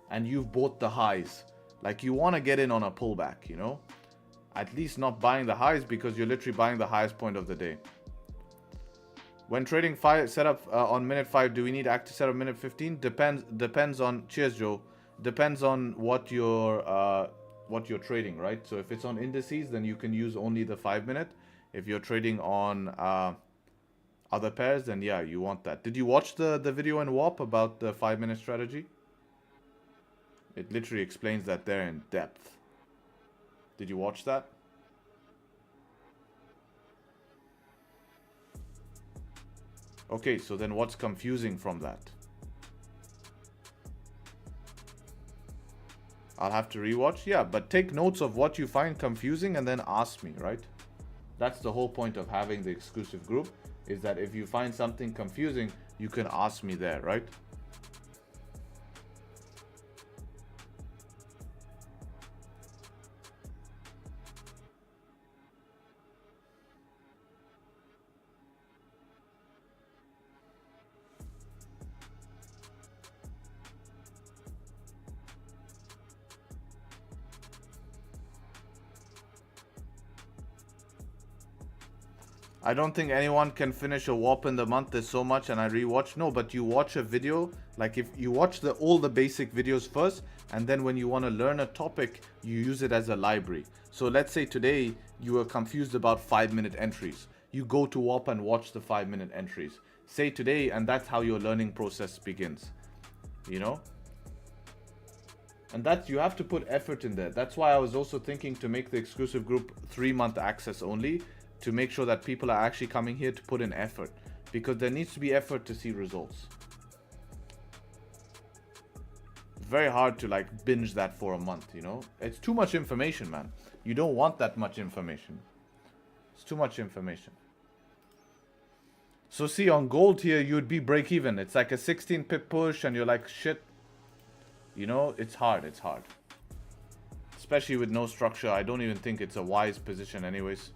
And you've bought the highs. Like, you want to get in on a pullback, you know. At least not buying the highs, because you're literally buying the highest point of the day. When trading setup on minute 5, do we need active setup minute 15? Depends on, cheers Joe, depends on what you're trading, right? So if it's on indices, then you can use only the 5 minute. If you're trading on other pairs, then yeah, you want that. Did you watch the video in WAP about the 5 minute strategy? It literally explains that there in depth. Did you watch that? Okay, so then what's confusing from that? I'll have to rewatch. Yeah, but take notes of what you find confusing and then ask me, right? That's the whole point of having the exclusive group, is that if you find something confusing, you can ask me there, right? I don't think anyone can finish a WAP in the month. There's so much, and I rewatch. No, but you watch a video, like if you watch all the basic videos first, and then when you want to learn a topic, you use it as a library. So let's say today you were confused about 5 minute entries. You go to WAP and watch the 5 minute entries. Say today, and that's how your learning process begins. You know? And that's, you have to put effort in there. That's why I was also thinking to make the exclusive group 3-month access only, to make sure that people are actually coming here to put in effort, because there needs to be effort to see results. It's very hard to like binge that for a month, you know. It's too much information, man. You don't want that much information. It's too much information. So see, on gold here, you'd be break even. It's like a 16 pip push and you're like, shit. You know, it's hard, it's hard. Especially with no structure. I don't even think it's a wise position anyways.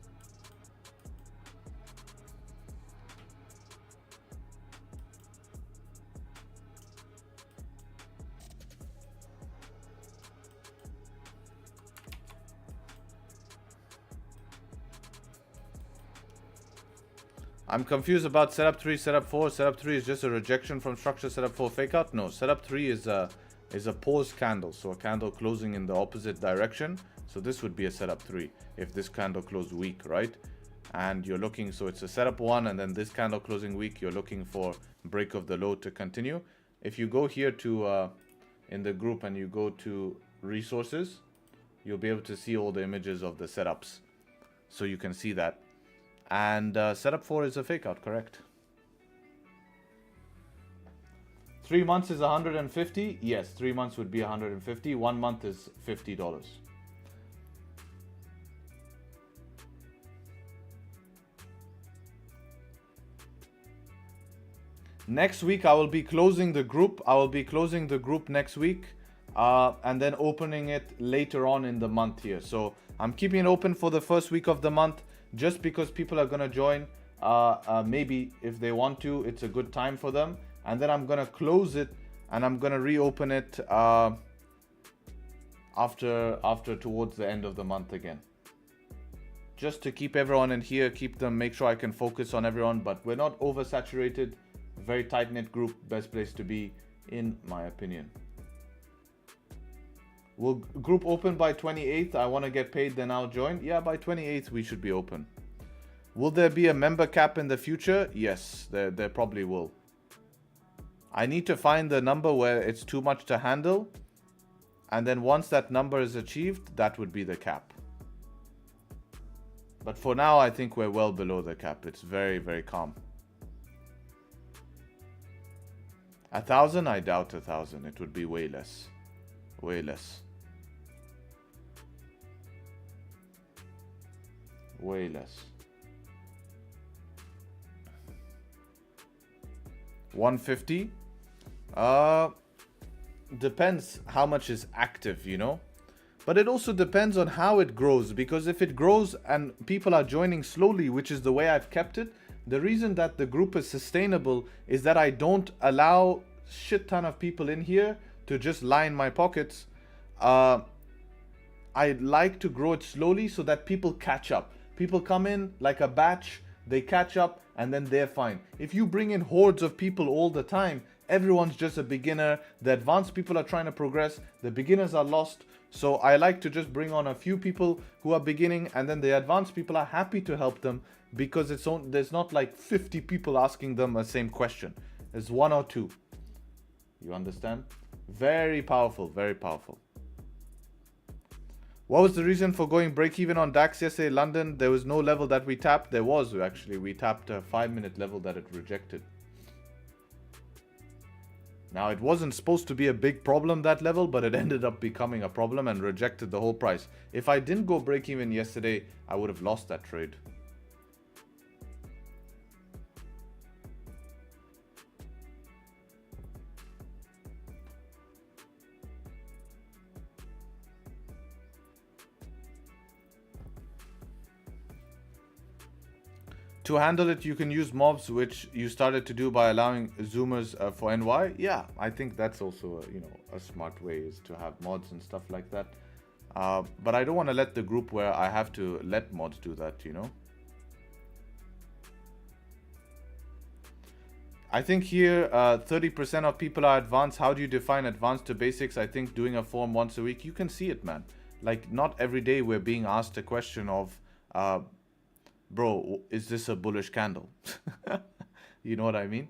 I'm confused about setup 3, setup 4. Setup 3 is just a rejection from structure. Setup 4 fake out. No, setup 3 is a pause candle. So a candle closing in the opposite direction. So this would be a setup 3 if this candle closed weak, right? And you're looking, so it's a setup 1, and then this candle closing weak, you're looking for break of the low to continue. If you go here to in the group and you go to resources, you'll be able to see all the images of the setups. So you can see that. And setup 4 is a fake out, correct? 3 months is 150. Yes, 3 months would be 150. 1 month is $50. Next week I will be closing the group. I will be closing the group next week, and then opening it later on in the month here. So I'm keeping it open for the first week of the month, just because people are going to join. Maybe if they want to, it's a good time for them. And then I'm going to close it and I'm going to reopen it after towards the end of the month again. Just to keep everyone in here, keep them, make sure I can focus on everyone. But we're not oversaturated. Very tight-knit group, best place to be, in my opinion. Will group open by 28th? I want to get paid, then I'll join. Yeah, by 28th we should be open. Will there be a member cap in the future? Yes, there probably will. I need to find the number where it's too much to handle. And then once that number is achieved, that would be the cap. But for now, I think we're well below the cap. It's very, very calm. 1,000? I doubt 1,000. It would be way less. Way less. Way less. 150? Depends how much is active, you know. But it also depends on how it grows, because if it grows and people are joining slowly, which is the way I've kept it, the reason that the group is sustainable is that I don't allow shit ton of people in here to just line my pockets. I like to grow it slowly so that people catch up. People come in like a batch, they catch up, and then they're fine. If you bring in hordes of people all the time, everyone's just a beginner. The advanced people are trying to progress. The beginners are lost. So I like to just bring on a few people who are beginning, and then the advanced people are happy to help them, because there's not like 50 people asking them the same question. There's one or two. You understand? Very powerful, very powerful. What was the reason for going break even on DAX yesterday, London? There was no level that we tapped. There was actually. We tapped a 5-minute level that it rejected. Now, it wasn't supposed to be a big problem, that level, but it ended up becoming a problem and rejected the whole price. If I didn't go break even yesterday, I would have lost that trade. To handle it, you can use mobs, which you started to do by allowing zoomers for NY. Yeah, I think that's also a smart way, is to have mods and stuff like that. But I don't want to let the group where I have to let mods do that, you know. I think here 30% of people are advanced. How do you define advanced to basics? I think doing a form once a week, you can see it, man. Like, not every day we're being asked a question of bro, is this a bullish candle? You know what I mean?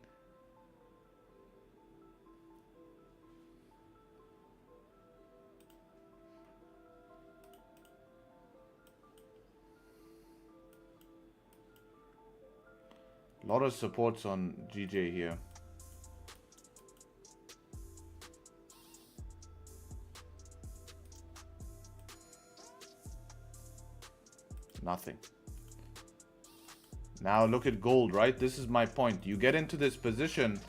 A lot of supports on GJ here. Nothing. Now look at gold, right? This is my point. You get into this position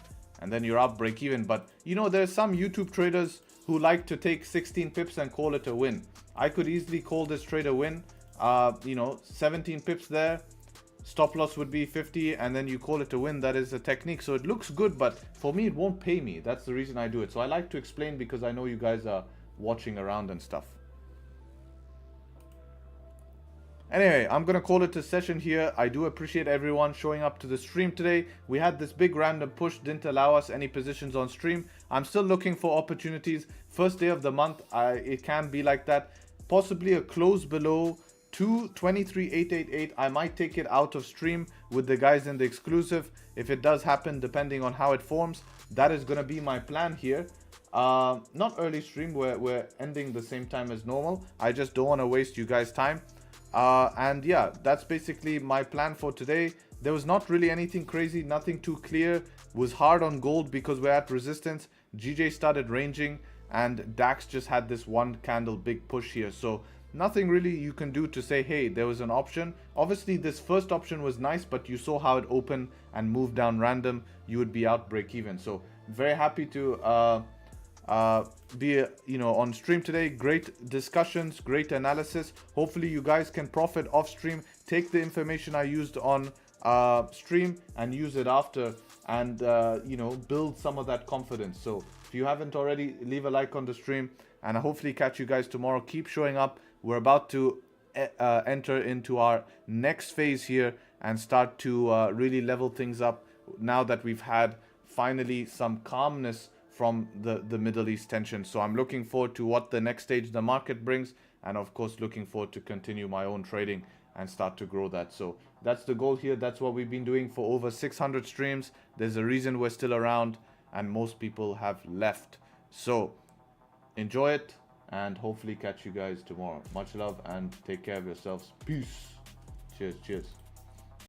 and then you're up break even. But you know, there's some YouTube traders who like to take 16 pips and call it a win. I could easily call this trade a win. 17 pips there. Stop loss would be 50 and then you call it a win. That is a technique. So it looks good, but for me, it won't pay me. That's the reason I do it. So I like to explain because I know you guys are watching around and stuff. Anyway, I'm going to call it a session here. I do appreciate everyone showing up to the stream today. We had this big random push, didn't allow us any positions on stream. I'm still looking for opportunities. First day of the month, it can be like that. Possibly a close below 223,888. I might take it out of stream with the guys in the exclusive. If it does happen, depending on how it forms, that is going to be my plan here. Not early stream, we're ending the same time as normal. I just don't want to waste you guys' time. And yeah, that's basically my plan for today. There was not really anything crazy, nothing too clear. It was hard on gold because we're at resistance. GJ started ranging and DAX just had this one candle big push here. So nothing really you can do to say, hey, there was an option. Obviously, this first option was nice, but you saw how it opened and moved down random. You would be out break even. So very happy to be on stream today. Great discussions, great analysis. Hopefully you guys can profit off stream. Take the information I used on stream and use it after, and build some of that confidence. So if you haven't already, leave a like on the stream, and I hopefully catch you guys tomorrow. Keep showing up. We're about to enter into our next phase here and start to really level things up now that we've had finally some calmness from the Middle East tension. So I'm looking forward to what the next stage the market brings, and of course looking forward to continue my own trading and start to grow that. So that's the goal here. That's what we've been doing for over 600 streams. There's a reason we're still around, and most people have left. So enjoy it, and hopefully catch you guys tomorrow. Much love and take care of yourselves. Peace. Cheers.